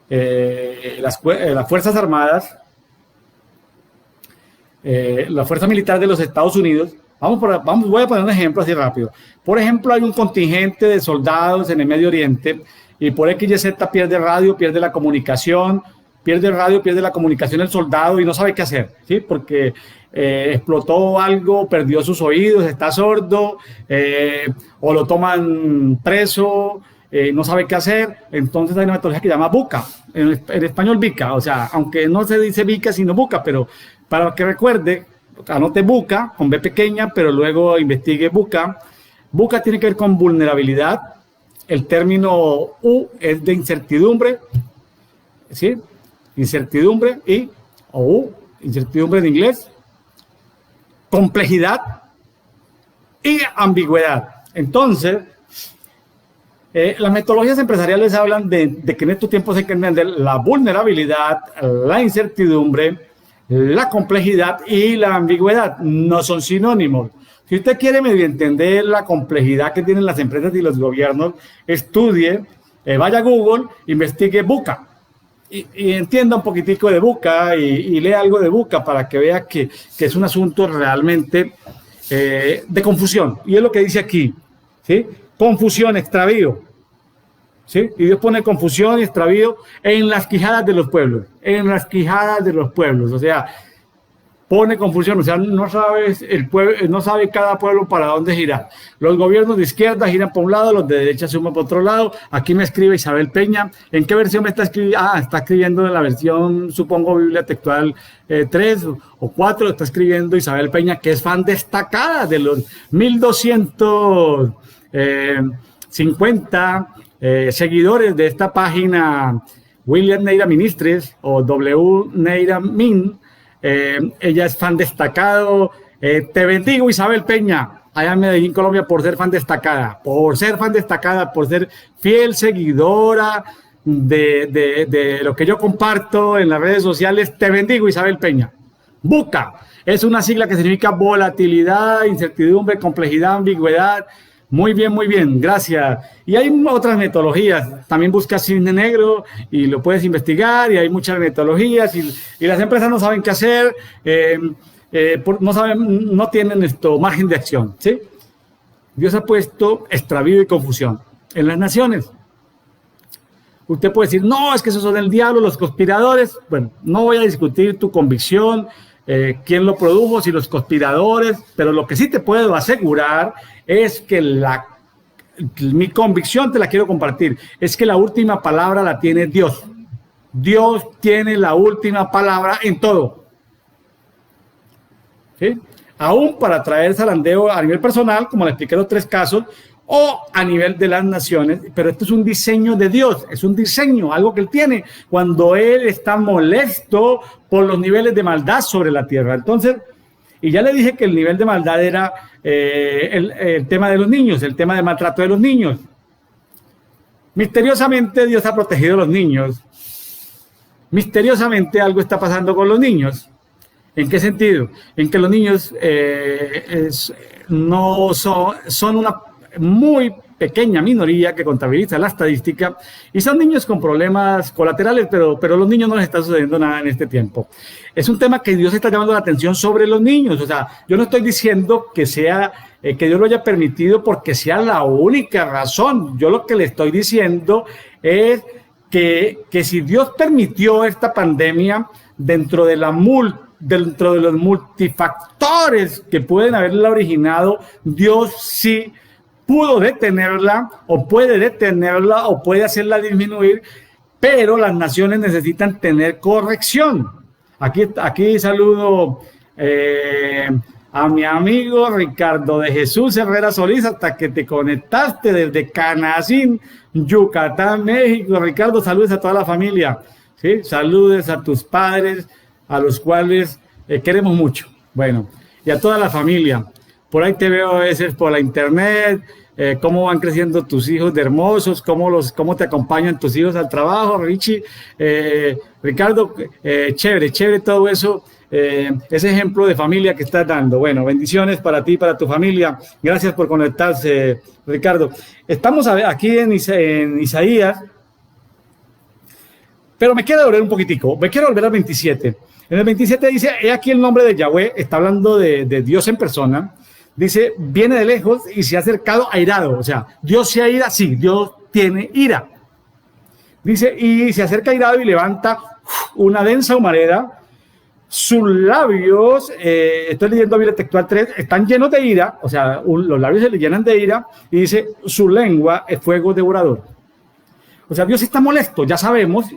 Speaker 1: las Fuerzas Armadas, la Fuerza Militar de los Estados Unidos. Voy a poner un ejemplo así rápido. Por ejemplo, hay un contingente de soldados en el Medio Oriente y por X y Z pierde radio, pierde la comunicación el soldado y no sabe qué hacer, ¿sí? Porque explotó algo, perdió sus oídos, está sordo, o lo toman preso, no sabe qué hacer. Entonces hay una metodología que se llama VUCA, en español VICA, o sea, aunque no se dice VICA sino VUCA, pero para que recuerde, anote VUCA con B pequeña, pero luego investigue VUCA. VUCA tiene que ver con vulnerabilidad. El término U es de incertidumbre, ¿sí? Incertidumbre incertidumbre en inglés, complejidad y ambigüedad. Entonces, las metodologías empresariales hablan de que en estos tiempos hay que entender la vulnerabilidad, la incertidumbre, la complejidad y la ambigüedad. No son sinónimos. Si usted quiere medio entender la complejidad que tienen las empresas y los gobiernos, estudie, vaya a Google, investigue VUCA y entienda un poquitico de VUCA y lea algo de VUCA para que vea que es un asunto realmente de confusión. Y es lo que dice aquí, ¿sí? Confusión, extravío, ¿sí? Y Dios pone confusión y extravío en las quijadas de los pueblos, o sea, pone confusión, o sea, no sabe cada pueblo para dónde girar. Los gobiernos de izquierda giran por un lado, los de derecha suman por otro lado. Aquí me escribe Isabel Peña. ¿En qué versión me está escribiendo? Está escribiendo en la versión, supongo, Biblia Textual 3 o 4, está escribiendo Isabel Peña, que es fan destacada de los 1250 seguidores de esta página William Neira Ministries o W Neira Min. Ella es fan destacado. Te bendigo, Isabel Peña, allá en Medellín, Colombia, por ser fan destacada, por ser fiel seguidora de lo que yo comparto en las redes sociales. Te bendigo, Isabel Peña. VUCA es una sigla que significa volatilidad, incertidumbre, complejidad, ambigüedad. Muy bien, gracias. Y hay otras metodologías, también buscas Cisne Negro y lo puedes investigar, y hay muchas metodologías y las empresas no saben qué hacer, no tienen margen de acción, ¿sí? Dios ha puesto extravío y confusión en las naciones. Usted puede decir, no, es que esos son el diablo, los conspiradores. Bueno, no voy a discutir tu convicción, quién lo produjo, si los conspiradores, pero lo que sí te puedo asegurar es que mi convicción te la quiero compartir, es que la última palabra la tiene Dios. Dios tiene la última palabra en todo, ¿sí? Aún para traer zarandeo a nivel personal, como le expliqué los 3 casos, o a nivel de las naciones, pero esto es un diseño de Dios, es un diseño, algo que Él tiene cuando Él está molesto por los niveles de maldad sobre la tierra. Entonces, y ya le dije que el nivel de maldad era el tema de los niños, el tema de maltrato de los niños. Misteriosamente Dios ha protegido a los niños. Misteriosamente algo está pasando con los niños. ¿En qué sentido? En que los niños no son una muy pequeña minoría que contabiliza la estadística y son niños con problemas colaterales, pero los niños no les está sucediendo nada en este tiempo. Es un tema que Dios está llamando la atención sobre los niños. O sea, yo no estoy diciendo que Dios lo haya permitido porque sea la única razón. Yo lo que le estoy diciendo es que si Dios permitió esta pandemia dentro de los multifactores que pueden haberla originado, Dios sí pudo detenerla o puede hacerla disminuir, pero las naciones necesitan tener corrección. Aquí saludo a mi amigo Ricardo de Jesús Herrera Solís, hasta que te conectaste desde Canacín, Yucatán, México. Ricardo, saludos a toda la familia, ¿sí? Saludes a tus padres, a los cuales queremos mucho. Bueno, y a toda la familia. Por ahí te veo a veces por la internet, cómo van creciendo tus hijos de hermosos, cómo te acompañan tus hijos al trabajo, Richie, Ricardo, chévere todo eso, ese ejemplo de familia que estás dando. Bueno, bendiciones para ti, para tu familia. Gracias por conectarse, Ricardo. Estamos aquí en Isaías, pero me quiero volver un poquitico, me quiero volver al 27. En el 27 dice, he aquí el nombre de Yahweh, está hablando de Dios en persona. Dice, viene de lejos y se ha acercado airado. O sea, Dios se aira, sí, Dios tiene ira. Dice, y se acerca airado y levanta una densa humareda. Sus labios, estoy leyendo Biblia Textual 3, están llenos de ira. O sea, los labios se le llenan de ira. Y dice, su lengua es fuego devorador. O sea, Dios está molesto, ya sabemos,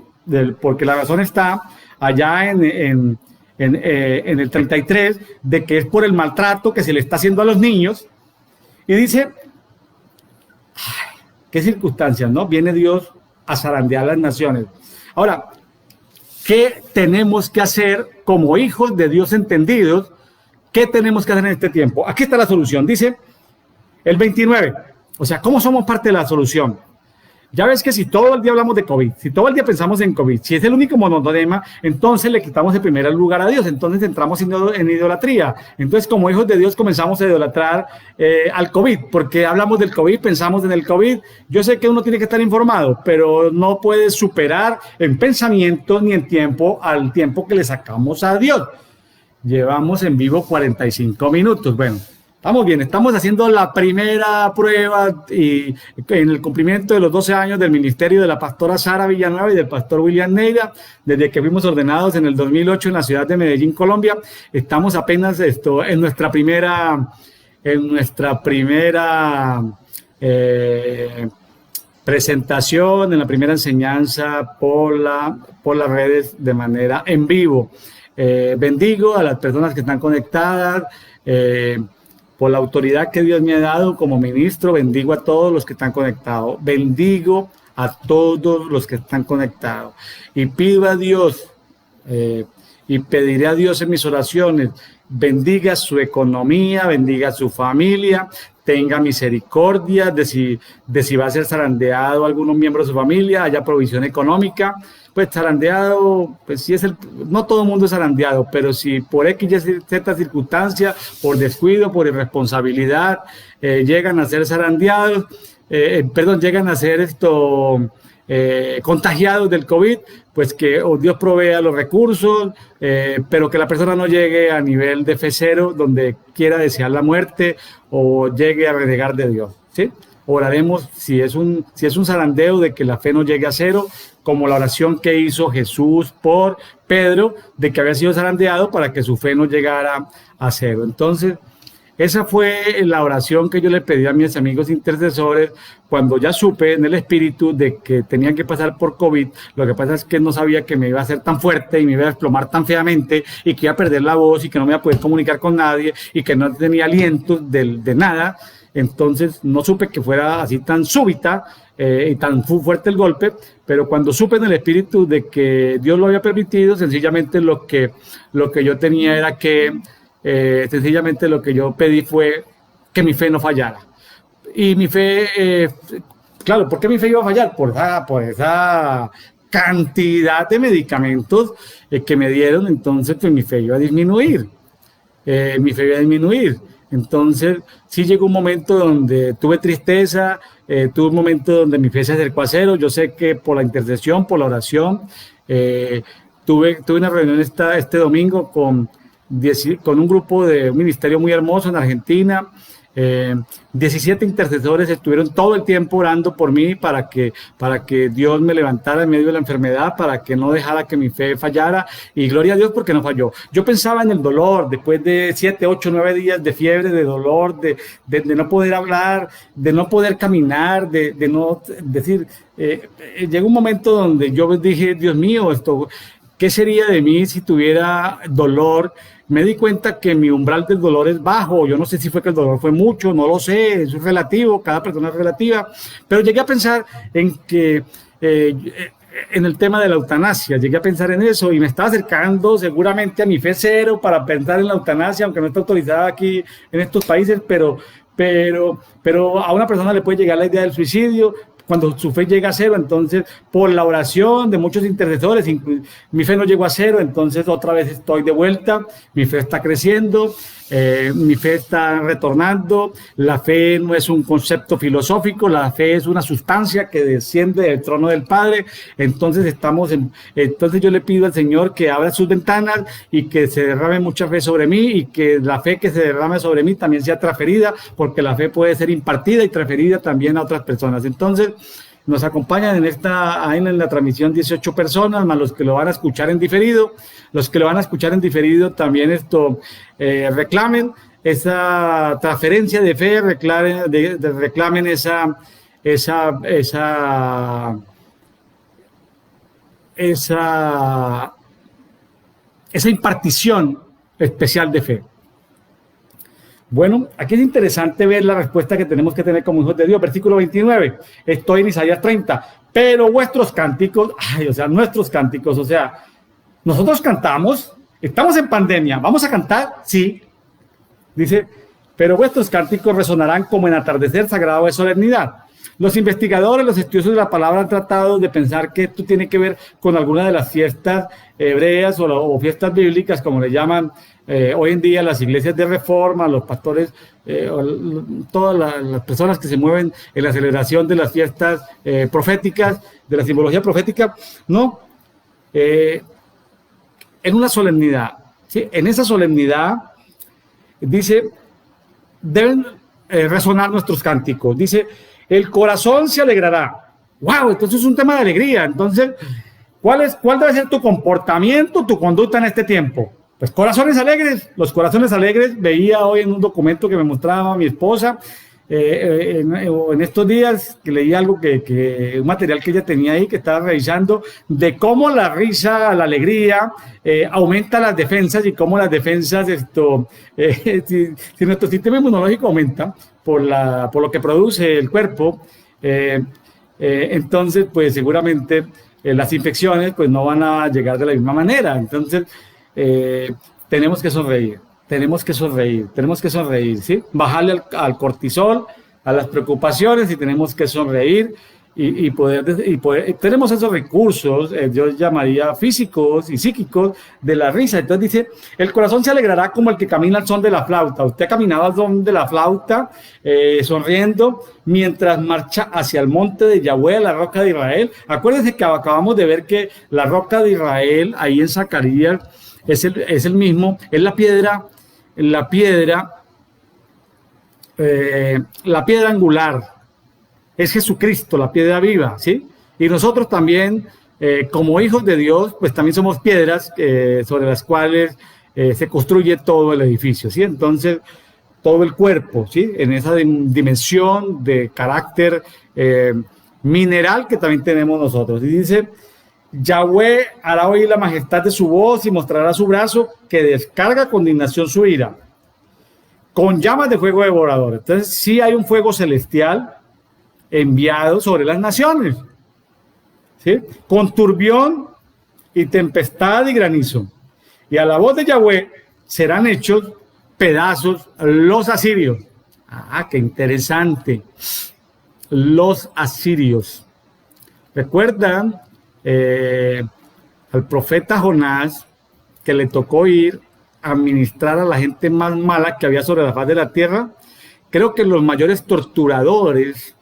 Speaker 1: porque la razón está allá en el 33, de que es por el maltrato que se le está haciendo a los niños. Y dice, ay, qué circunstancias, ¿no? Viene Dios a zarandear las naciones. Ahora, ¿qué tenemos que hacer como hijos de Dios entendidos ¿Qué tenemos que hacer en este tiempo? Aquí está la solución, dice el 29. O sea, ¿cómo somos parte de la solución? Ya ves que si todo el día hablamos de COVID, si todo el día pensamos en COVID, si es el único monotema, entonces le quitamos el primer lugar a Dios, entonces entramos en idolatría. Entonces, como hijos de Dios, comenzamos a idolatrar al COVID, porque hablamos del COVID, pensamos en el COVID. Yo sé que uno tiene que estar informado, pero no puede superar en pensamientos ni en tiempo al tiempo que le sacamos a Dios. Llevamos en vivo 45 minutos. Bueno, estamos bien, estamos haciendo la primera prueba y en el cumplimiento de los 12 años del ministerio de la pastora Sara Villanueva y del pastor William Neira, desde que fuimos ordenados en el 2008 en la ciudad de Medellín, Colombia. Estamos apenas en nuestra primera presentación, en la primera enseñanza por las redes de manera en vivo. Bendigo a las personas que están conectadas, por la autoridad que Dios me ha dado como ministro. Bendigo a todos los que están conectados, bendigo a todos los que están conectados y pido a Dios y pediré a Dios en mis oraciones, bendiga su economía, bendiga su familia, tenga misericordia de si va a ser zarandeado algunos miembros de su familia, haya provisión económica. Pues zarandeado, pues sí no todo el mundo es zarandeado, pero si por X y Z circunstancia, por descuido, por irresponsabilidad, llegan a ser zarandeados, llegan a ser contagiados del COVID, pues que Dios provea los recursos, pero que la persona no llegue a nivel de fe cero, donde quiera desear la muerte o llegue a renegar de Dios, ¿sí? Oraremos si es un zarandeo de que la fe no llegue a cero, como la oración que hizo Jesús por Pedro, de que había sido zarandeado para que su fe no llegara a cero. Entonces, esa fue la oración que yo le pedí a mis amigos intercesores cuando ya supe en el espíritu de que tenían que pasar por COVID. Lo que pasa es que no sabía que me iba a hacer tan fuerte y me iba a desplomar tan feamente y que iba a perder la voz y que no me iba a poder comunicar con nadie y que no tenía aliento de nada. Entonces no supe que fuera así tan súbita y tan fuerte el golpe, pero cuando supe en el espíritu de que Dios lo había permitido, sencillamente lo que yo tenía era que, sencillamente lo que yo pedí fue que mi fe no fallara. Y mi fe, claro, ¿por qué mi fe iba a fallar? Por esa cantidad de medicamentos que me dieron, entonces pues mi fe iba a disminuir. Entonces, sí llegó un momento donde tuve tristeza, tuve un momento donde mi fe se acercó a cero. Yo sé que por la intercesión, por la oración, tuve una reunión este domingo con un grupo de un ministerio muy hermoso en Argentina. 17 intercesores estuvieron todo el tiempo orando por mí para que Dios me levantara en medio de la enfermedad, para que no dejara que mi fe fallara, y gloria a Dios porque no falló. Yo pensaba en el dolor, después de 7, 8, 9 días de fiebre, de dolor, de no poder hablar, de no poder caminar, de no decir, llegó un momento donde yo dije, Dios mío, ¿qué sería de mí si tuviera dolor? Me di cuenta que mi umbral del dolor es bajo. Yo no sé si fue que el dolor fue mucho, no lo sé, eso es relativo, cada persona es relativa, pero llegué a pensar en que en el tema de la eutanasia, llegué a pensar en eso y me estaba acercando seguramente a mi fe cero para pensar en la eutanasia, aunque no está autorizada aquí en estos países, pero a una persona le puede llegar la idea del suicidio. Cuando su fe llega a cero, entonces por la oración de muchos intercesores, mi fe no llegó a cero, entonces otra vez estoy de vuelta, mi fe está creciendo, mi fe está retornando. La fe no es un concepto filosófico, la fe es una sustancia que desciende del trono del Padre. Entonces entonces yo le pido al Señor que abra sus ventanas y que se derrame mucha fe sobre mí, y que la fe que se derrame sobre mí también sea transferida, porque la fe puede ser impartida y transferida también a otras personas. Entonces nos acompañan en la transmisión 18 personas, más los que lo van a escuchar en diferido. Los que lo van a escuchar en diferido también reclamen esa transferencia de fe, reclamen esa impartición especial de fe. Bueno, aquí es interesante ver la respuesta que tenemos que tener como hijos de Dios. Versículo 29, estoy en Isaías 30, pero nuestros cánticos, nosotros cantamos, estamos en pandemia, ¿vamos a cantar? Sí, Dice, pero vuestros cánticos resonarán como en atardecer sagrado de solemnidad. Los investigadores, los estudiosos de la palabra han tratado de pensar que esto tiene que ver con alguna de las fiestas hebreas o fiestas bíblicas, como le llaman hoy en día las iglesias de reforma, los pastores, todas las personas que se mueven en la celebración de las fiestas proféticas, de la simbología profética, ¿no? En una solemnidad, ¿sí? En esa solemnidad, dice, deben resonar nuestros cánticos. Dice, el corazón se alegrará. ¡Wow! Entonces es un tema de alegría. Entonces, ¿cuál debe ser tu comportamiento, tu conducta en este tiempo? Pues corazones alegres. Los corazones alegres, veía hoy en un documento que me mostraba mi esposa, en estos días que leí algo un material que ella tenía ahí, que estaba revisando, de cómo la risa, la alegría, aumenta las defensas y cómo las defensas, si nuestro sistema inmunológico aumenta por lo que produce el cuerpo, entonces pues seguramente las infecciones pues no van a llegar de la misma manera. Entonces tenemos que sonreír. Tenemos que sonreír, ¿sí? Bajarle al cortisol, a las preocupaciones, y tenemos que sonreír y poder tenemos esos recursos, yo llamaría físicos y psíquicos, de la risa. Entonces dice, el corazón se alegrará como el que camina al son de la flauta. Usted caminaba al son de la flauta, sonriendo, mientras marcha hacia el monte de Yahweh, la roca de Israel. Acuérdense que acabamos de ver que la roca de Israel, ahí en Zacarías, es el mismo, es la piedra angular, es Jesucristo, la piedra viva, ¿sí? Y nosotros también, como hijos de Dios, pues también somos piedras sobre las cuales se construye todo el edificio, ¿sí? Entonces, todo el cuerpo, ¿sí? En esa dimensión de carácter mineral que también tenemos nosotros. Y dice, Yahweh hará oír la majestad de su voz y mostrará su brazo que descarga con indignación su ira, con llamas de fuego devorador. Entonces sí hay un fuego celestial enviado sobre las naciones, ¿sí? Con turbión y tempestad y granizo. Y a la voz de Yahweh serán hechos pedazos los asirios. Ah, qué interesante. Los asirios. ¿Recuerdan al profeta Jonás, que le tocó ir a administrar a la gente más mala que había sobre la faz de la tierra? Creo que los mayores torturadores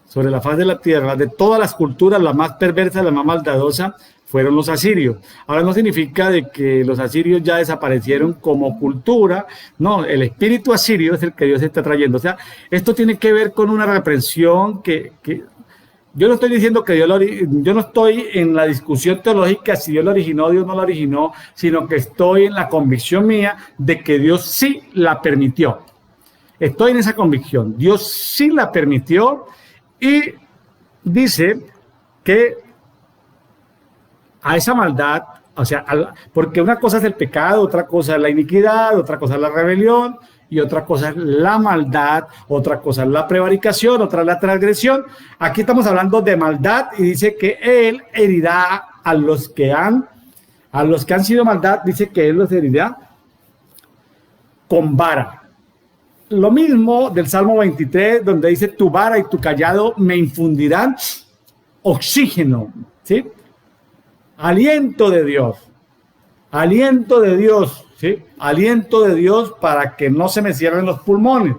Speaker 1: sobre la faz de la tierra, de todas las culturas, la más perversa, la más maldadosa, fueron los asirios. Ahora no significa de que los asirios ya desaparecieron como cultura, no, el espíritu asirio es el que Dios está trayendo. O sea, esto tiene que ver con una reprensión que yo no estoy diciendo que yo no estoy en la discusión teológica si Dios la originó o Dios no la originó, sino que estoy en la convicción mía de que Dios sí la permitió. Estoy en esa convicción. Dios sí la permitió y dice que a esa maldad, o sea, porque una cosa es el pecado, otra cosa es la iniquidad, otra cosa es la rebelión, y otra cosa es la maldad, otra cosa es la prevaricación, otra es la transgresión. Aquí estamos hablando de maldad y dice que Él herirá a los que han sido maldad, dice que Él los herirá con vara. Lo mismo del Salmo 23, donde dice, tu vara y tu callado me infundirán oxígeno, ¿sí? Aliento de Dios, ¿sí? Aliento de Dios para que no se me cierren los pulmones.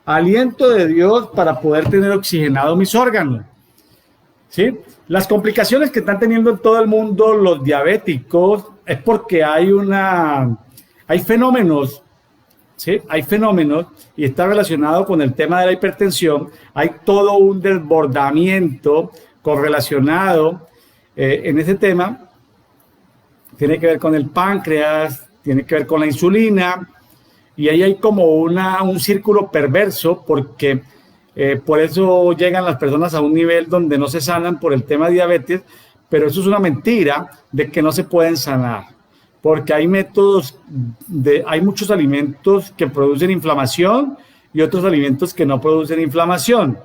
Speaker 1: Aliento de Dios para poder tener oxigenado mis órganos, ¿sí? Las complicaciones que están teniendo en todo el mundo los diabéticos es porque hay fenómenos, ¿sí? Hay fenómenos y está relacionado con el tema de la hipertensión. Hay todo un desbordamiento correlacionado en ese tema. Tiene que ver con el páncreas, tiene que ver con la insulina, y ahí hay como un círculo perverso, porque por eso llegan las personas a un nivel donde no se sanan por el tema de diabetes, pero eso es una mentira de que no se pueden sanar, porque hay hay muchos alimentos que producen inflamación y otros alimentos que no producen inflamación.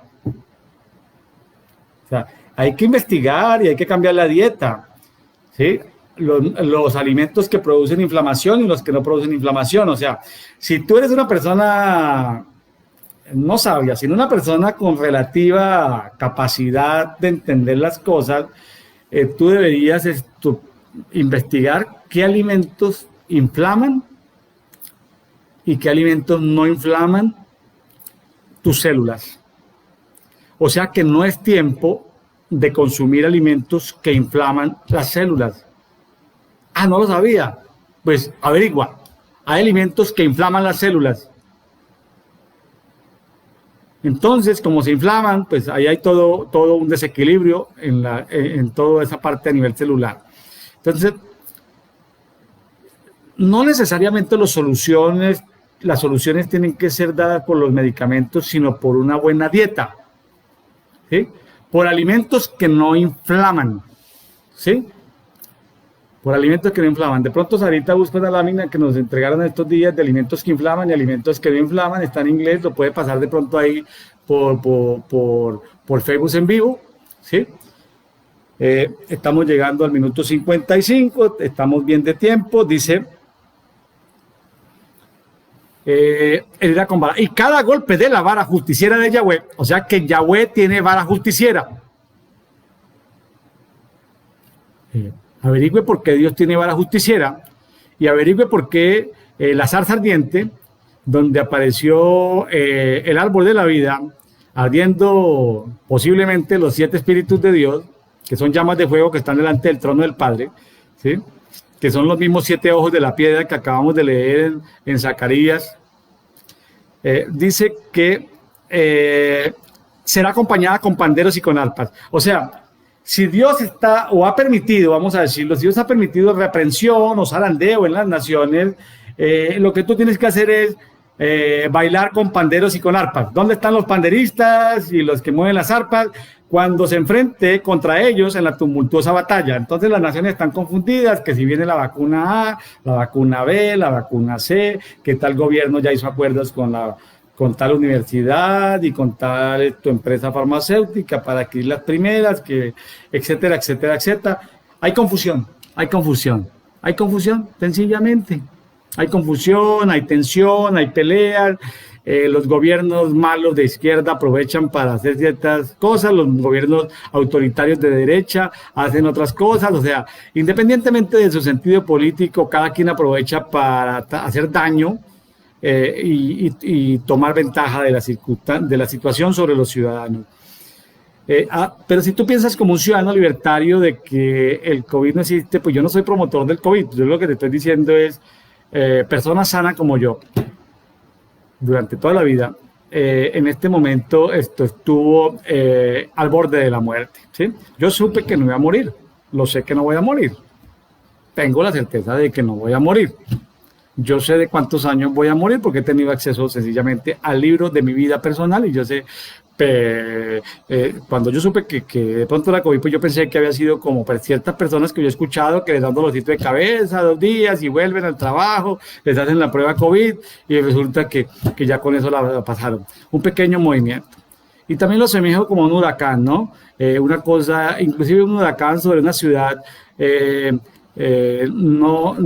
Speaker 1: O sea, hay que investigar y hay que cambiar la dieta, ¿sí? los alimentos que producen inflamación y los que no producen inflamación. O sea, si tú eres una persona no sabia, sino una persona con relativa capacidad de entender las cosas, tú deberías investigar qué alimentos inflaman y qué alimentos no inflaman tus células. O sea que no es tiempo de consumir alimentos que inflaman las células. Ah, no lo sabía. Pues averigua. Hay alimentos que inflaman las células. Entonces, como se inflaman, pues ahí hay todo un desequilibrio en toda esa parte a nivel celular. Entonces, no necesariamente las soluciones tienen que ser dadas por los medicamentos, sino por una buena dieta, ¿sí? Por alimentos que no inflaman, ¿sí? Por alimentos que no inflaman. De pronto, Sarita busca una lámina que nos entregaron estos días de alimentos que inflaman y alimentos que no inflaman. Está en inglés, lo puede pasar de pronto ahí por Facebook en vivo, ¿sí? Estamos llegando al minuto 55, estamos bien de tiempo, dice... herida con vara. Y cada golpe de la vara justiciera de Yahweh, o sea que Yahweh tiene vara justiciera. Averigüe por qué Dios tiene vara justiciera y averigüe por qué la zarza ardiente, donde apareció el árbol de la vida, ardiendo posiblemente los 7 espíritus de Dios, que son llamas de fuego que están delante del trono del Padre, ¿sí? Que son los mismos 7 ojos de la piedra que acabamos de leer en Zacarías. Dice que será acompañada con panderos y con arpas. O sea, si Dios está o ha permitido, vamos a decirlo, si Dios ha permitido reprensión o zarandeo en las naciones, lo que tú tienes que hacer es bailar con panderos y con arpas. ¿Dónde están los panderistas y los que mueven las arpas? Cuando se enfrente contra ellos en la tumultuosa batalla. Entonces las naciones están confundidas, que si viene la vacuna A, la vacuna B, la vacuna C, que tal gobierno ya hizo acuerdos con tal universidad y con tal empresa farmacéutica para adquirir las primeras, que etcétera, etcétera, etcétera. Hay confusión, sencillamente. Hay confusión, hay tensión, hay peleas. Los gobiernos malos de izquierda aprovechan para hacer ciertas cosas, los gobiernos autoritarios de derecha hacen otras cosas, o sea, independientemente de su sentido político, cada quien aprovecha para hacer daño y tomar ventaja de la situación sobre los ciudadanos. Pero si tú piensas como un ciudadano libertario de que el COVID no existe, pues yo no soy promotor del COVID, yo lo que te estoy diciendo es persona sana como yo. Durante toda la vida, en este momento estuvo al borde de la muerte, ¿sí? Yo supe que no iba a morir, lo sé que no voy a morir, tengo la certeza de que no voy a morir. Yo sé de cuántos años voy a morir porque he tenido acceso sencillamente al libro de mi vida personal y yo sé, cuando yo supe que de pronto la COVID, pues yo pensé que había sido como para ciertas personas que yo he escuchado que les dan dolorcito de cabeza 2 días y vuelven al trabajo, les hacen la prueba COVID y resulta que ya con eso la pasaron. Un pequeño movimiento. Y también lo asemejo como un huracán, ¿no? Una cosa, inclusive un huracán sobre una ciudad, no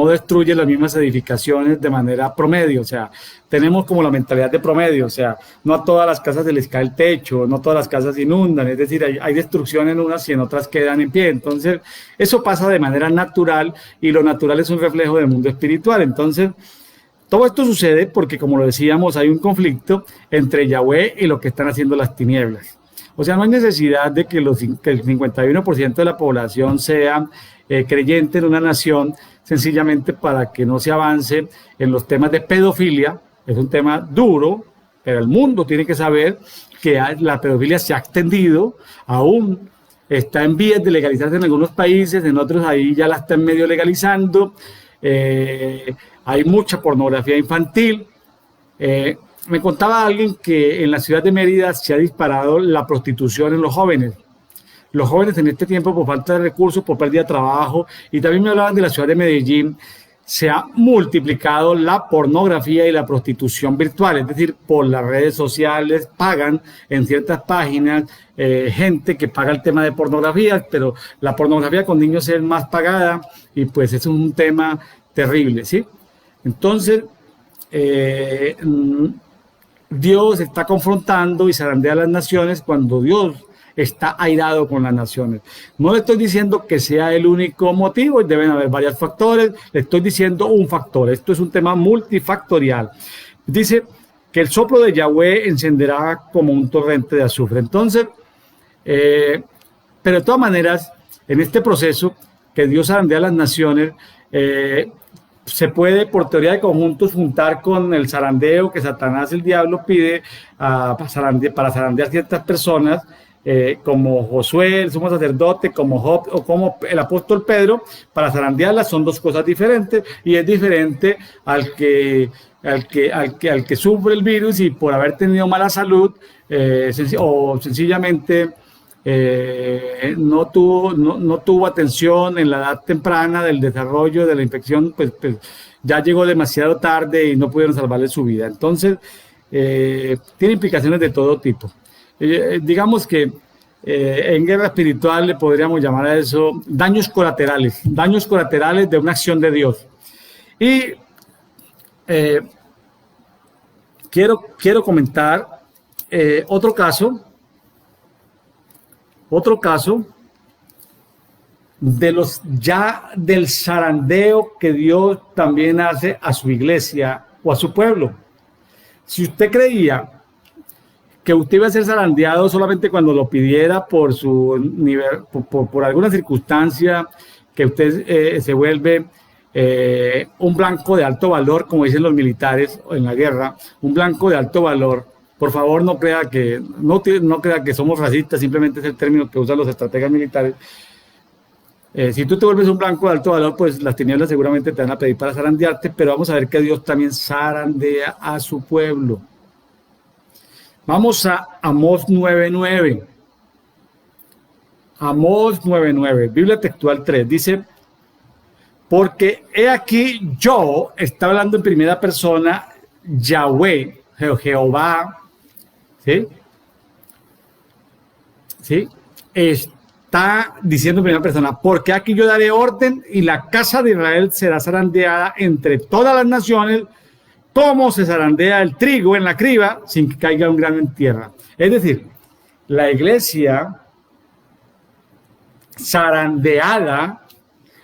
Speaker 1: destruye las mismas edificaciones de manera promedio, o sea, tenemos como la mentalidad de promedio, o sea, no a todas las casas se les cae el techo, no todas las casas inundan, es decir, hay destrucción en unas y en otras quedan en pie, entonces eso pasa de manera natural y lo natural es un reflejo del mundo espiritual, entonces todo esto sucede porque, como lo decíamos, hay un conflicto entre Yahweh y lo que están haciendo las tinieblas. O sea, no hay necesidad de que el 51% de la población sea creyente en una nación, sencillamente para que no se avance en los temas de pedofilia. Es un tema duro, pero el mundo tiene que saber que la pedofilia se ha extendido, aún está en vías de legalizarse en algunos países, en otros ahí ya la están medio legalizando. Hay mucha pornografía infantil. Me contaba alguien que en la ciudad de Mérida se ha disparado la prostitución en los jóvenes. Los jóvenes en este tiempo, por falta de recursos, por pérdida de trabajo, y también me hablaban de la ciudad de Medellín, se ha multiplicado la pornografía y la prostitución virtual, es decir, por las redes sociales pagan en ciertas páginas gente que paga el tema de pornografía, pero la pornografía con niños es más pagada y pues es un tema terrible, ¿sí? Entonces, Dios está confrontando y zarandea a las naciones cuando Dios está airado con las naciones. No le estoy diciendo que sea el único motivo, deben haber varios factores, le estoy diciendo un factor. Esto es un tema multifactorial. Dice que el soplo de Yahweh encenderá como un torrente de azufre. Entonces, pero de todas maneras, en este proceso que Dios zarandea a las naciones, se puede, por teoría de conjuntos, juntar con el zarandeo que Satanás, el diablo, pide para zarandear ciertas personas, como Josué, el sumo sacerdote, como Job o como el apóstol Pedro, para zarandearlas. Son dos cosas diferentes y es diferente al que sufre el virus y por haber tenido mala salud o sencillamente no tuvo atención en la edad temprana del desarrollo de la infección, pues ya llegó demasiado tarde y no pudieron salvarle su vida. Entonces, tiene implicaciones de todo tipo. Digamos que en guerra espiritual le podríamos llamar a eso daños colaterales de una acción de Dios. Y quiero comentar otro caso del zarandeo que Dios también hace a su iglesia o a su pueblo. Si usted creía que usted iba a ser zarandeado solamente cuando lo pidiera por su nivel, por alguna circunstancia, que usted se vuelve un blanco de alto valor, como dicen los militares en la guerra, un blanco de alto valor. Por favor, no crea que somos racistas, simplemente es el término que usan los estrategas militares. Si tú te vuelves un blanco de alto valor, pues las tinieblas seguramente te van a pedir para zarandearte, pero vamos a ver que Dios también zarandea a su pueblo. Vamos a Amós 9:9. Amós 9:9, Biblia textual 3, dice: porque he aquí yo, está hablando en primera persona, Yahweh, Jehová, ¿sí? ¿Sí? Está diciendo en primera persona, porque aquí yo daré orden y la casa de Israel será zarandeada entre todas las naciones, como se zarandea el trigo en la criba sin que caiga un grano en tierra. Es decir, la iglesia zarandeada,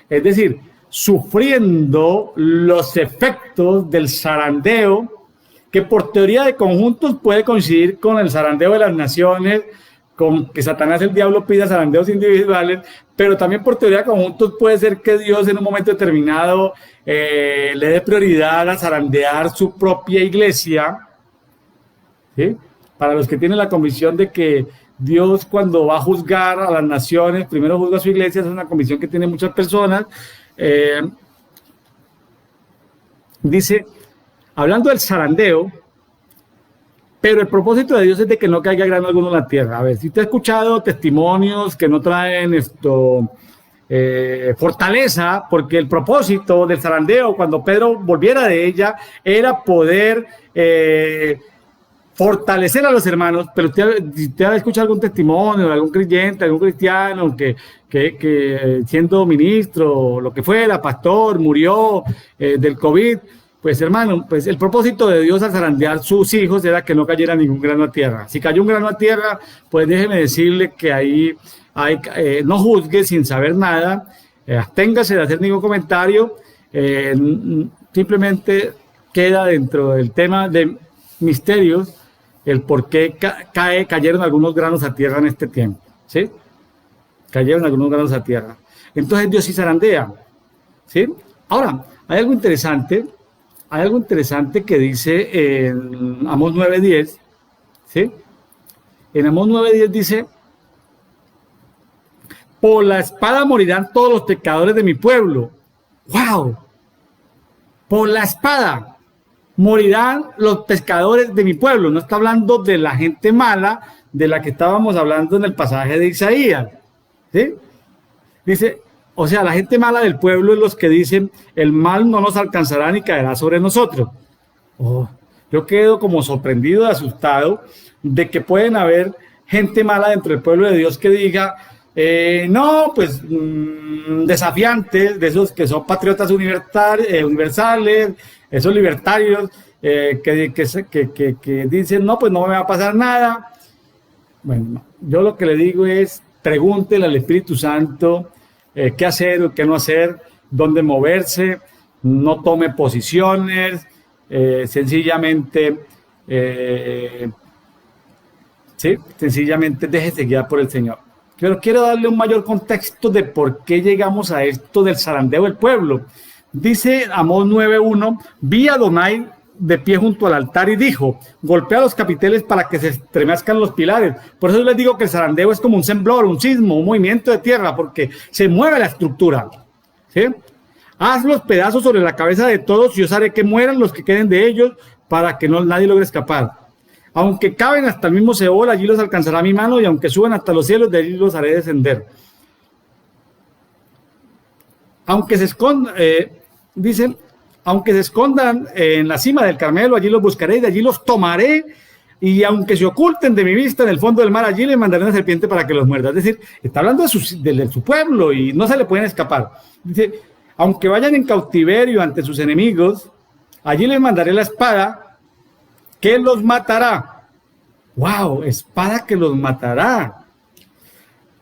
Speaker 1: es decir, sufriendo los efectos del zarandeo, que por teoría de conjuntos puede coincidir con el zarandeo de las naciones, con que Satanás, el diablo, pida zarandeos individuales, pero también por teoría de conjuntos puede ser que Dios en un momento determinado le dé prioridad a zarandear su propia iglesia, ¿sí? Para los que tienen la convicción de que Dios, cuando va a juzgar a las naciones, primero juzga a su iglesia, es una convicción que tienen muchas personas. Dice, hablando del zarandeo, pero el propósito de Dios es de que no caiga grano alguno en la tierra. A ver, si usted ha escuchado testimonios que no traen fortaleza, porque el propósito del zarandeo, cuando Pedro volviera de ella, era poder fortalecer a los hermanos. Pero usted ha escuchado algún testimonio de algún creyente, algún cristiano que siendo ministro, lo que fuera, pastor, murió del COVID. Pues hermano, pues el propósito de Dios al zarandear sus hijos era que no cayera ningún grano a tierra. Si cayó un grano a tierra, pues déjeme decirle que ahí no juzgue sin saber nada, absténgase de hacer ningún comentario, simplemente queda dentro del tema de misterios el por qué cayeron algunos granos a tierra en este tiempo, ¿sí? Cayeron algunos granos a tierra. Entonces Dios sí zarandea, ¿sí? Ahora, hay algo interesante que dice en Amós 9:10, ¿sí? En Amós 9:10 dice: por la espada morirán todos los pecadores de mi pueblo. ¡Wow! Por la espada morirán los pescadores de mi pueblo. No está hablando de la gente mala de la que estábamos hablando en el pasaje de Isaías, ¿sí? Dice, o sea, la gente mala del pueblo es los que dicen, el mal no nos alcanzará ni caerá sobre nosotros. Oh, yo quedo como sorprendido y asustado de que pueden haber gente mala dentro del pueblo de Dios que diga, no, pues desafiantes, de esos que son patriotas universales, esos libertarios que dicen, no, pues no me va a pasar nada. Bueno, yo lo que le digo es, pregúntele al Espíritu Santo qué hacer o qué no hacer, dónde moverse, no tome posiciones, sencillamente déjese guiar por el Señor. Pero quiero darle un mayor contexto de por qué llegamos a esto del zarandeo del pueblo. Dice Amós 9:1, vi a Adonai de pie junto al altar y dijo, golpea los capiteles para que se estremezcan los pilares. Por eso les digo que el zarandeo es como un temblor, un sismo, un movimiento de tierra, porque se mueve la estructura. ¿Sí? Haz los pedazos sobre la cabeza de todos y os haré que mueran los que queden de ellos para que nadie logre escapar. Aunque caben hasta el mismo Seol, allí los alcanzará mi mano, y aunque suban hasta los cielos, de allí los haré descender. Aunque se escondan, dicen, aunque se escondan en la cima del Carmelo, allí los buscaré y de allí los tomaré, y aunque se oculten de mi vista en el fondo del mar, allí les mandaré una serpiente para que los muerda. Es decir, está hablando de su pueblo y no se le pueden escapar. Dice, aunque vayan en cautiverio ante sus enemigos, allí les mandaré la espada que los matará. ¡Wow! Espada que los matará.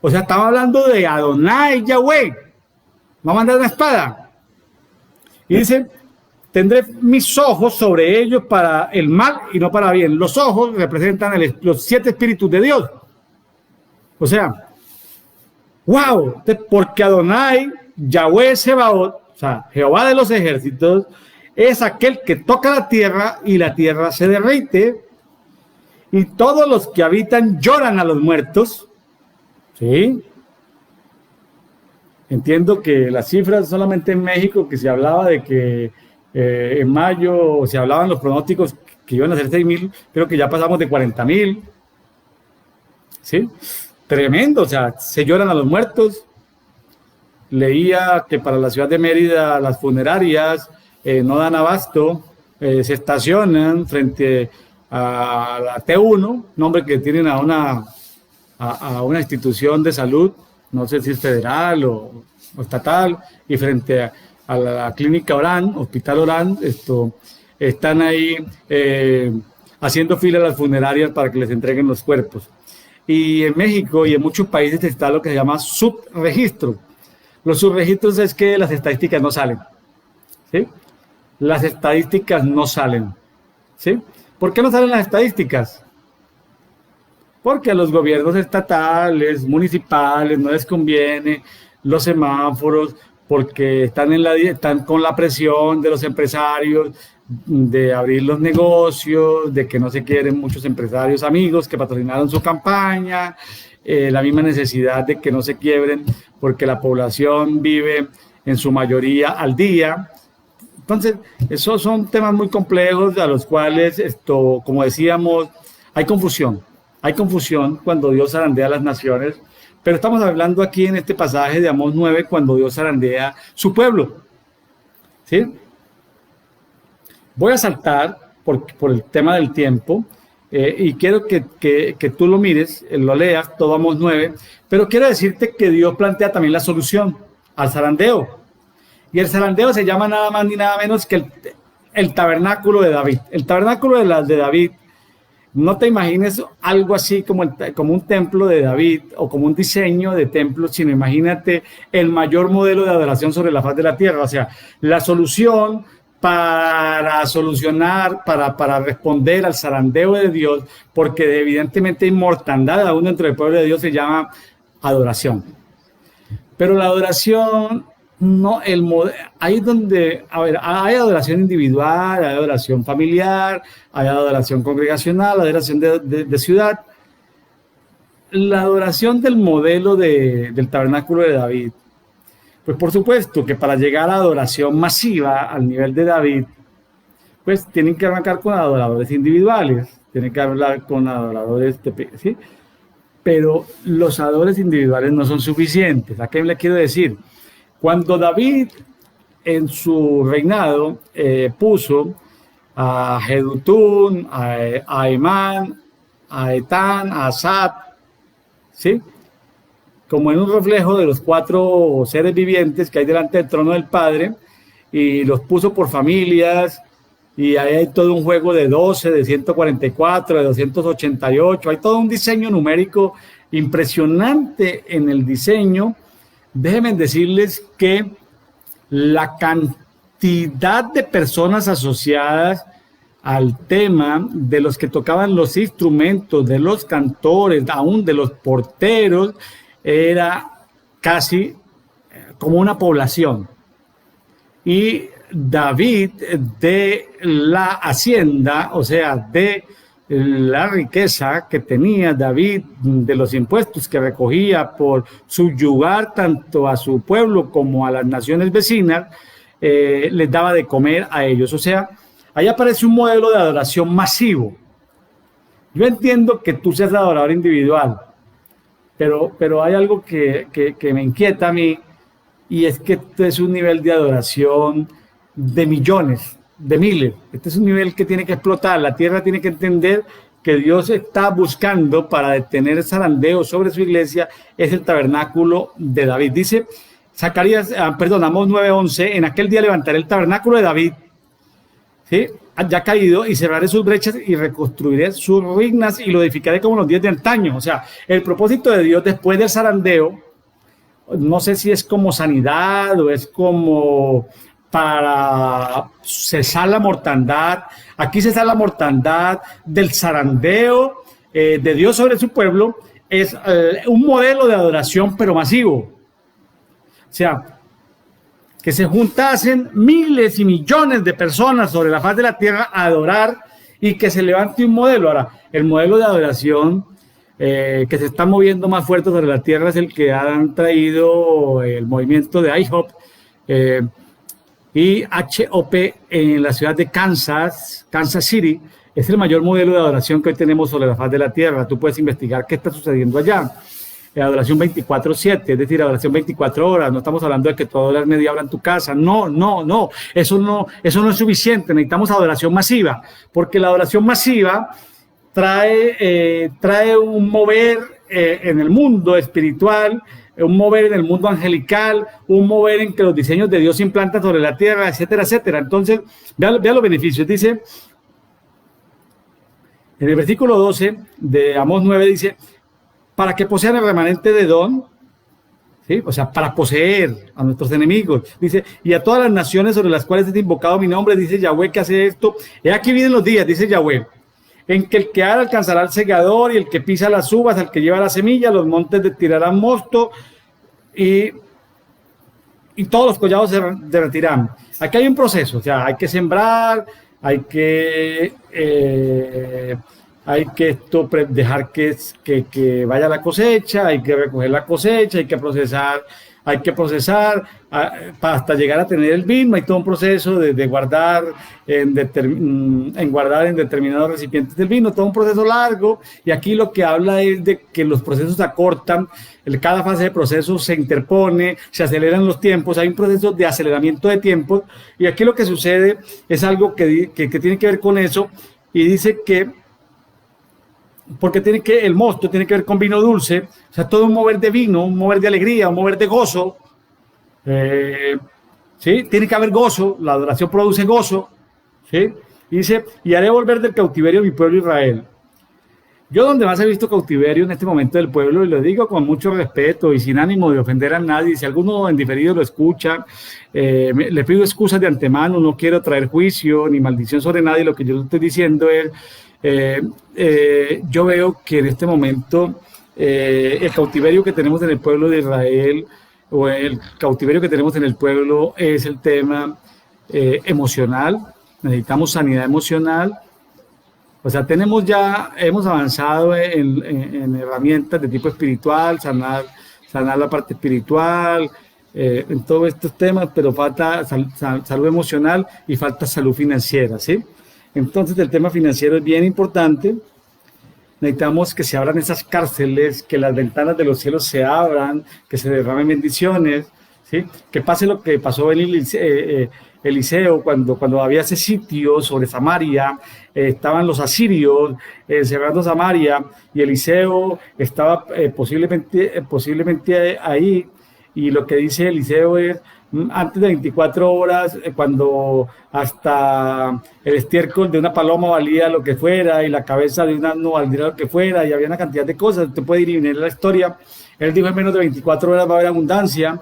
Speaker 1: O sea, estaba hablando de Adonai Yahweh. Va a mandar una espada. Y dice, tendré mis ojos sobre ellos para el mal y no para bien. Los ojos representan los 7 espíritus de Dios. O sea, ¡wow! Porque Adonai Yahweh Sebaot, o sea, Jehová de los ejércitos, es aquel que toca la tierra y la tierra se derrite, y todos los que habitan lloran a los muertos. ¿Sí? Entiendo que las cifras solamente en México, que se hablaba de que en mayo se hablaban los pronósticos que iban a ser 6,000, creo que ya pasamos de 40,000. ¿Sí? Tremendo, o sea, se lloran a los muertos. Leía que para la ciudad de Mérida las funerarias no dan abasto, se estacionan frente a la T1, nombre que tienen a una institución de salud, no sé si es federal o estatal, y frente a la clínica Orán, Hospital Orán, están ahí haciendo fila a las funerarias para que les entreguen los cuerpos. Y en México y en muchos países está lo que se llama subregistro. Los subregistros es que las estadísticas no salen, ¿sí? Las estadísticas no salen, ¿sí? ¿Por qué no salen las estadísticas? Porque a los gobiernos estatales, municipales, no les conviene los semáforos, porque están con la presión de los empresarios de abrir los negocios, de que no se quieren muchos empresarios amigos que patrocinaron su campaña, la misma necesidad de que no se quiebren porque la población vive en su mayoría al día. Entonces, esos son temas muy complejos a los cuales, como decíamos, hay confusión cuando Dios zarandea a las naciones, pero estamos hablando aquí en este pasaje de Amós 9 cuando Dios zarandea su pueblo, ¿sí? Voy a saltar por el tema del tiempo y quiero que tú lo mires, lo leas, todo Amós 9, pero quiero decirte que Dios plantea también la solución al zarandeo. Y el zarandeo se llama nada más ni nada menos que el tabernáculo de David. El tabernáculo de David, no te imagines algo así como un templo de David o como un diseño de templo, sino imagínate el mayor modelo de adoración sobre la faz de la tierra. O sea, la solución para solucionar, para responder al zarandeo de Dios, porque evidentemente hay mortandad aún dentro del pueblo de Dios, se llama adoración. Pero la adoración, no, ahí donde, a ver, hay adoración individual, hay adoración familiar, hay adoración congregacional, adoración de ciudad. La adoración del modelo del tabernáculo de David, pues por supuesto que para llegar a adoración masiva al nivel de David, pues tienen que arrancar con adoradores individuales, tienen que hablar con adoradores, ¿sí? Pero los adoradores individuales no son suficientes. ¿A qué le quiero decir? Cuando David en su reinado puso a Jedutún, a Emán, a Etán, a Asad, ¿sí? Como en un reflejo de los 4 seres vivientes que hay delante del trono del Padre, y los puso por familias, y ahí hay todo un juego de 12, de 144, de 288, hay todo un diseño numérico impresionante en el diseño. Déjenme decirles que la cantidad de personas asociadas al tema, de los que tocaban los instrumentos, de los cantores, aún de los porteros, era casi como una población. Y David, de la hacienda, o sea, de la riqueza que tenía David, de los impuestos que recogía por subyugar tanto a su pueblo como a las naciones vecinas, les daba de comer a ellos. O sea, ahí aparece un modelo de adoración masivo. Yo entiendo que tú seas adorador individual, pero hay algo que me inquieta a mí, y es que este es un nivel de adoración de millones, de miles. Este es un nivel que tiene que explotar. La tierra tiene que entender que Dios está buscando para detener el zarandeo sobre su iglesia, es el tabernáculo de David. Dice Amós 9:11, en aquel día levantaré el tabernáculo de David, ¿sí? Ya caído, y cerraré sus brechas y reconstruiré sus ruinas y lo edificaré como los días de antaño. O sea, el propósito de Dios después del zarandeo, no sé si es como sanidad o es como para cesar la mortandad. Aquí cesar la mortandad del zarandeo de Dios sobre su pueblo es un modelo de adoración, pero masivo. O sea, que se juntasen miles y millones de personas sobre la faz de la tierra a adorar, y que se levante un modelo. Ahora, el modelo de adoración que se está moviendo más fuerte sobre la tierra es el que han traído el movimiento de IHOP y HOP en la ciudad de Kansas City. Es el mayor modelo de adoración que hoy tenemos sobre la faz de la tierra. Tú puedes investigar qué está sucediendo allá. Adoración 24/7, es decir, adoración 24 horas. No estamos hablando de que todas las media hora en tu casa. No. Eso no es suficiente. Necesitamos adoración masiva, porque la adoración masiva trae un mover en el mundo espiritual, un mover en el mundo angelical, un mover en que los diseños de Dios se implantan sobre la tierra, etcétera, etcétera. Entonces, vea los beneficios. Dice, en el versículo 12 de Amós 9, dice, para que posean el remanente de Edom, ¿sí? O sea, para poseer a nuestros enemigos. Dice, y a todas las naciones sobre las cuales es invocado mi nombre, dice Yahweh, que hace esto. He aquí vienen los días, dice Yahweh, en que el que ara alcanzará el segador, y el que pisa las uvas, el que lleva la semilla, los montes tirarán mosto, y todos los collados se derretirán. Aquí hay un proceso, o sea, hay que sembrar, hay que dejar que vaya la cosecha, hay que recoger la cosecha, hay que procesar hasta llegar a tener el vino. Hay todo un proceso de guardar en determinados recipientes del vino, todo un proceso largo, y aquí lo que habla es de que los procesos se acortan, cada fase de proceso se interpone, se aceleran los tiempos, hay un proceso de aceleramiento de tiempos, y aquí lo que sucede es algo que tiene que ver con eso, y dice que porque el mosto tiene que ver con vino dulce, o sea, todo un mover de vino, un mover de alegría, un mover de gozo, ¿sí? Tiene que haber gozo, la adoración produce gozo, ¿sí? Y dice, y haré volver del cautiverio a mi pueblo Israel. Yo donde más he visto cautiverio en este momento del pueblo, y lo digo con mucho respeto y sin ánimo de ofender a nadie, si alguno en diferido lo escucha, le pido excusas de antemano, no quiero traer juicio ni maldición sobre nadie, lo que yo estoy diciendo es, yo veo que en este momento el cautiverio que tenemos en el pueblo de Israel, o el cautiverio que tenemos en el pueblo, es el tema emocional. Necesitamos sanidad emocional. O sea, hemos avanzado en herramientas de tipo espiritual, sanar la parte espiritual, en todos estos temas, pero falta salud emocional y falta salud financiera, ¿sí? Entonces, el tema financiero es bien importante. Necesitamos que se abran esas cárceles, que las ventanas de los cielos se abran, que se derramen bendiciones, ¿sí? Que pase lo que pasó en Eliseo cuando había ese sitio sobre Samaria, estaban los asirios cerrando Samaria y Eliseo estaba posiblemente ahí, y lo que dice Eliseo es antes de 24 horas, cuando hasta el estiércol de una paloma valía lo que fuera y la cabeza de un asno valía lo que fuera, y había una cantidad de cosas. Usted puede ir la historia. Él dijo en menos de 24 horas va a haber abundancia,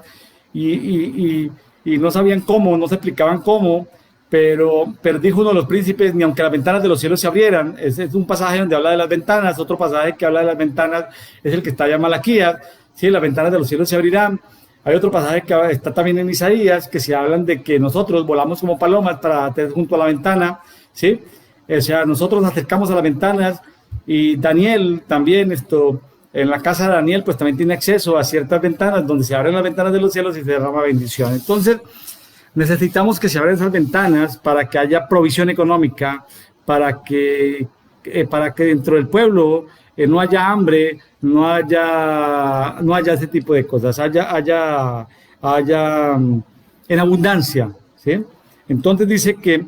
Speaker 1: y no sabían cómo, no se explicaban cómo, pero dijo uno de los príncipes, ni aunque las ventanas de los cielos se abrieran. Ese es un pasaje donde habla de las ventanas. Otro pasaje que habla de las ventanas es el que está allá en Malaquías, ¿sí? Las ventanas de los cielos se abrirán. Hay otro pasaje que está también en Isaías, que se hablan de que nosotros volamos como palomas para estar junto a la ventana, ¿sí? O sea, nosotros nos acercamos a las ventanas, y Daniel también, en la casa de Daniel, pues también tiene acceso a ciertas ventanas donde se abren las ventanas de los cielos y se derrama bendición. Entonces, necesitamos que se abran esas ventanas para que haya provisión económica, para que dentro del pueblo no haya hambre, no haya ese tipo de cosas, haya en abundancia, ¿sí? Entonces dice que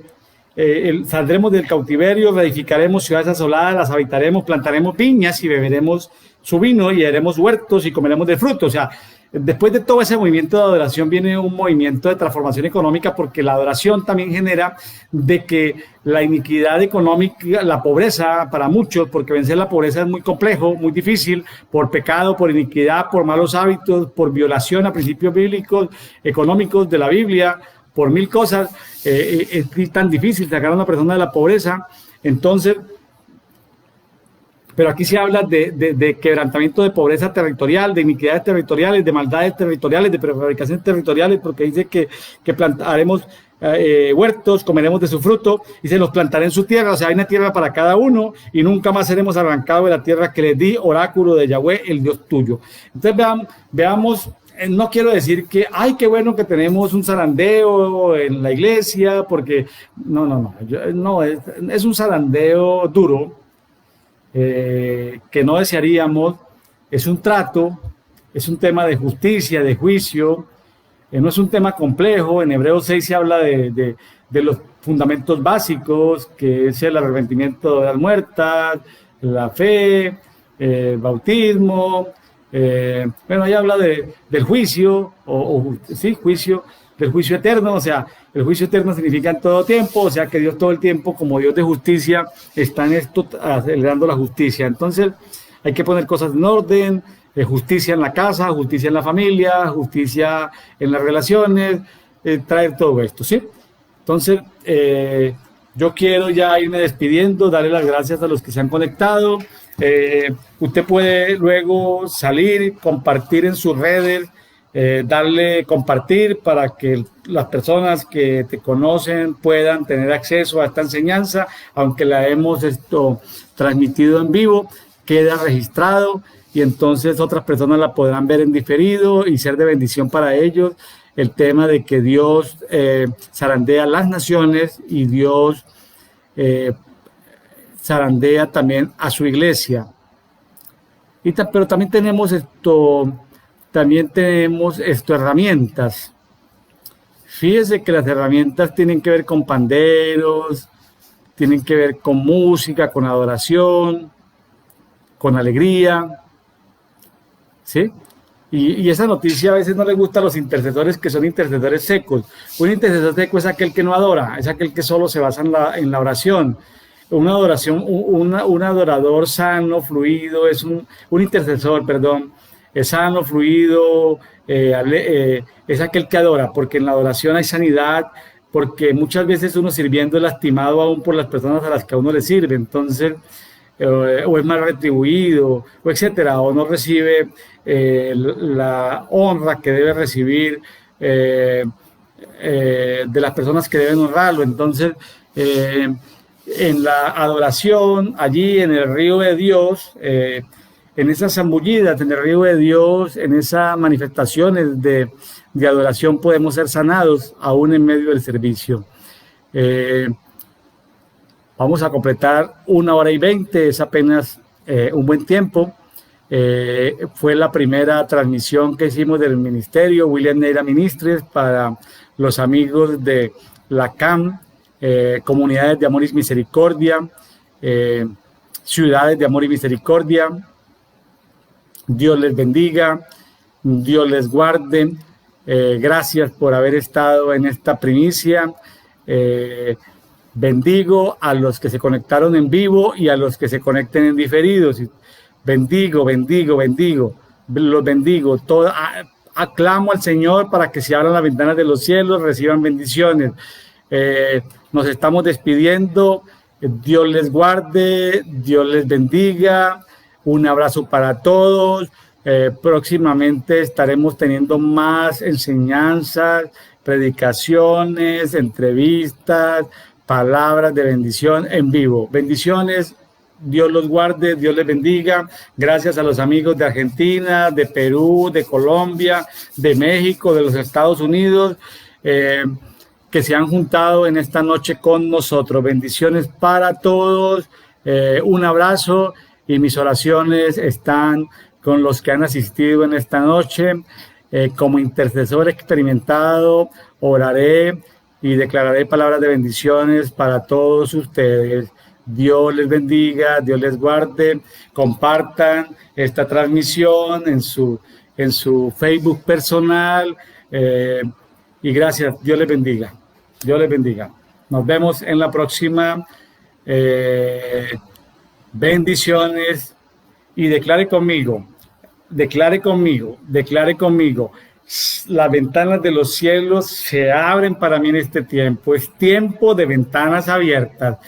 Speaker 1: saldremos del cautiverio, reedificaremos ciudades asoladas, las habitaremos, plantaremos viñas y beberemos su vino, y haremos huertos y comeremos de fruto. O sea, después de todo ese movimiento de adoración viene un movimiento de transformación económica, porque la adoración también genera de que la iniquidad económica, la pobreza para muchos, porque vencer la pobreza es muy complejo, muy difícil, por pecado, por iniquidad, por malos hábitos, por violación a principios bíblicos, económicos de la Biblia, por mil cosas, es tan difícil sacar a una persona de la pobreza. Entonces, pero aquí se habla de quebrantamiento de pobreza territorial, de iniquidades territoriales, de maldades territoriales, de prevaricaciones territoriales, porque dice que plantaremos huertos, comeremos de su fruto, y se los plantaré en su tierra. O sea, hay una tierra para cada uno, y nunca más seremos arrancados de la tierra que les di, oráculo de Yahweh, el Dios tuyo. Entonces veamos, no quiero decir que, ay, qué bueno que tenemos un zarandeo en la iglesia, porque no, es un zarandeo duro, que no desearíamos. Es un trato, es un tema de justicia, de juicio, no es un tema complejo. En Hebreos 6 se habla de los fundamentos básicos, que es el arrepentimiento de las muertas, la fe, el bautismo. Bueno, ahí habla del juicio, sí, juicio, del juicio eterno. O sea, el juicio eterno significa en todo tiempo, o sea que Dios todo el tiempo, como Dios de justicia, está en esto acelerando la justicia. Entonces hay que poner cosas en orden, justicia en la casa, justicia en la familia, justicia en las relaciones, traer todo esto, ¿sí? Entonces, yo quiero ya irme despidiendo, darle las gracias a los que se han conectado. Usted puede luego salir, compartir en sus redes, darle compartir para que las personas que te conocen puedan tener acceso a esta enseñanza, aunque la hemos transmitido en vivo, queda registrado, y entonces otras personas la podrán ver en diferido y ser de bendición para ellos. El tema de que Dios zarandea las naciones, y Dios zarandea también a su iglesia. Pero también tenemos herramientas. Fíjese que las herramientas tienen que ver con panderos, tienen que ver con música, con adoración, con alegría, ¿sí? Y esa noticia a veces no le gusta a los intercesores, que son intercesores secos. Un intercesor seco es aquel que no adora, es aquel que solo se basa en la oración. Un adorador sano, fluido, es un intercesor, perdón, es sano, fluido, es aquel que adora, porque en la adoración hay sanidad, porque muchas veces uno sirviendo es lastimado aún por las personas a las que a uno le sirve. Entonces, o es mal retribuido, o etcétera, o no recibe la honra que debe recibir de las personas que deben honrarlo. Entonces, en la adoración, allí en el río de Dios, en esas zambullidas en el río de Dios, en esas manifestaciones de adoración, podemos ser sanados aún en medio del servicio. Vamos a completar 1 hora y 20, es apenas un buen tiempo. Fue la primera transmisión que hicimos del ministerio William Neira Ministries para los amigos de la CAM, Comunidades de Amor y Misericordia, Ciudades de Amor y Misericordia. Dios les bendiga, Dios les guarde. Gracias por haber estado en esta primicia. Bendigo a los que se conectaron en vivo y a los que se conecten en diferidos. Bendigo, los bendigo. Aclamo al Señor para que se abran las ventanas de los cielos, reciban bendiciones. Nos estamos despidiendo. Dios les guarde, Dios les bendiga. Un abrazo para todos. Próximamente estaremos teniendo más enseñanzas, predicaciones, entrevistas, palabras de bendición en vivo. Bendiciones. Dios los guarde, Dios les bendiga. Gracias a los amigos de Argentina, de Perú, de Colombia, de México, de los Estados Unidos, que se han juntado en esta noche con nosotros. Bendiciones para todos. Un abrazo y mis oraciones están con los que han asistido en esta noche. Como intercesor experimentado, oraré y declararé palabras de bendiciones para todos ustedes. Dios les bendiga, Dios les guarde. Compartan esta transmisión en su Facebook personal. Y gracias, Dios les bendiga. Dios les bendiga. Nos vemos en la próxima. Bendiciones. Y declare conmigo. Las ventanas de los cielos se abren para mí en este tiempo. Es tiempo de ventanas abiertas.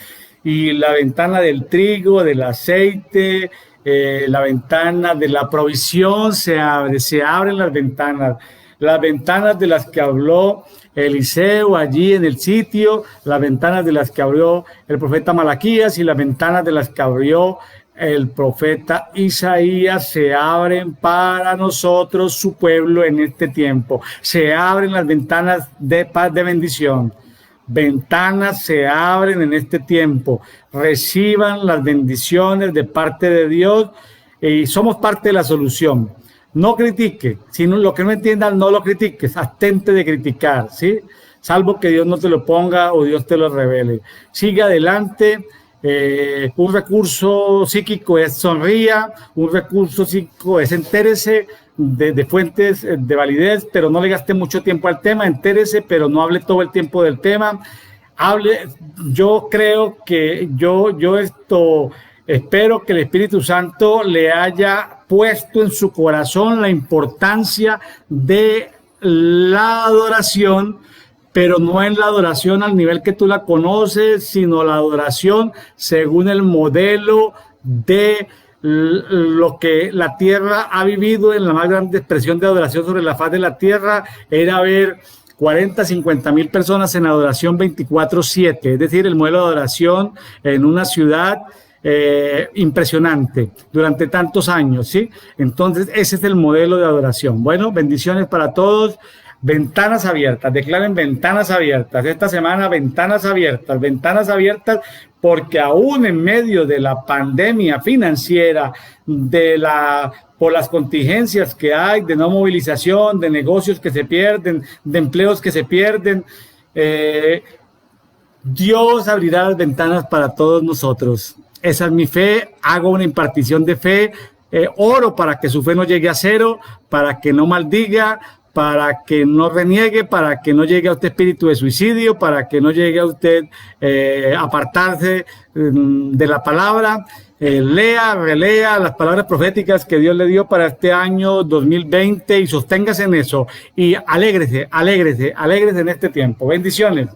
Speaker 1: Y la ventana del trigo, del aceite, la ventana de la provisión se abren las ventanas de las que habló Eliseo allí en el sitio, las ventanas de las que abrió el profeta Malaquías y las ventanas de las que abrió el profeta Isaías se abren para nosotros, su pueblo, en este tiempo. Se abren las ventanas de paz, de bendición. Ventanas se abren en este tiempo. Reciban las bendiciones de parte de Dios y somos parte de la solución. No critique, si no, lo que no entiendan, no lo critiques, abstente de criticar, ¿sí? Salvo que Dios no te lo ponga o Dios te lo revele. Sigue adelante. Un recurso psíquico es sonría, un recurso psíquico es entérese de fuentes de validez, pero no le gaste mucho tiempo al tema. Entérese, pero no hable todo el tiempo del tema. Yo creo que espero que el Espíritu Santo le haya puesto en su corazón la importancia de la adoración, pero no en la adoración al nivel que tú la conoces, sino la adoración según el modelo de lo que la tierra ha vivido. En la más grande expresión de adoración sobre la faz de la tierra era ver 40, 50 mil personas en adoración 24/7, es decir, el modelo de adoración en una ciudad impresionante durante tantos años, ¿sí? Entonces, ese es el modelo de adoración. Bueno, bendiciones para todos. Ventanas abiertas, declaren ventanas abiertas. Esta semana ventanas abiertas, porque aún en medio de la pandemia financiera, por las contingencias que hay, de no movilización, de negocios que se pierden, de empleos que se pierden, Dios abrirá las ventanas para todos nosotros. Esa es mi fe, hago una impartición de fe, oro para que su fe no llegue a cero, para que no maldiga, para que no reniegue, para que no llegue a usted espíritu de suicidio, para que no llegue a usted apartarse de la palabra. Lea, relea las palabras proféticas que Dios le dio para este año 2020 y sosténgase en eso. Y alégrese en este tiempo. Bendiciones.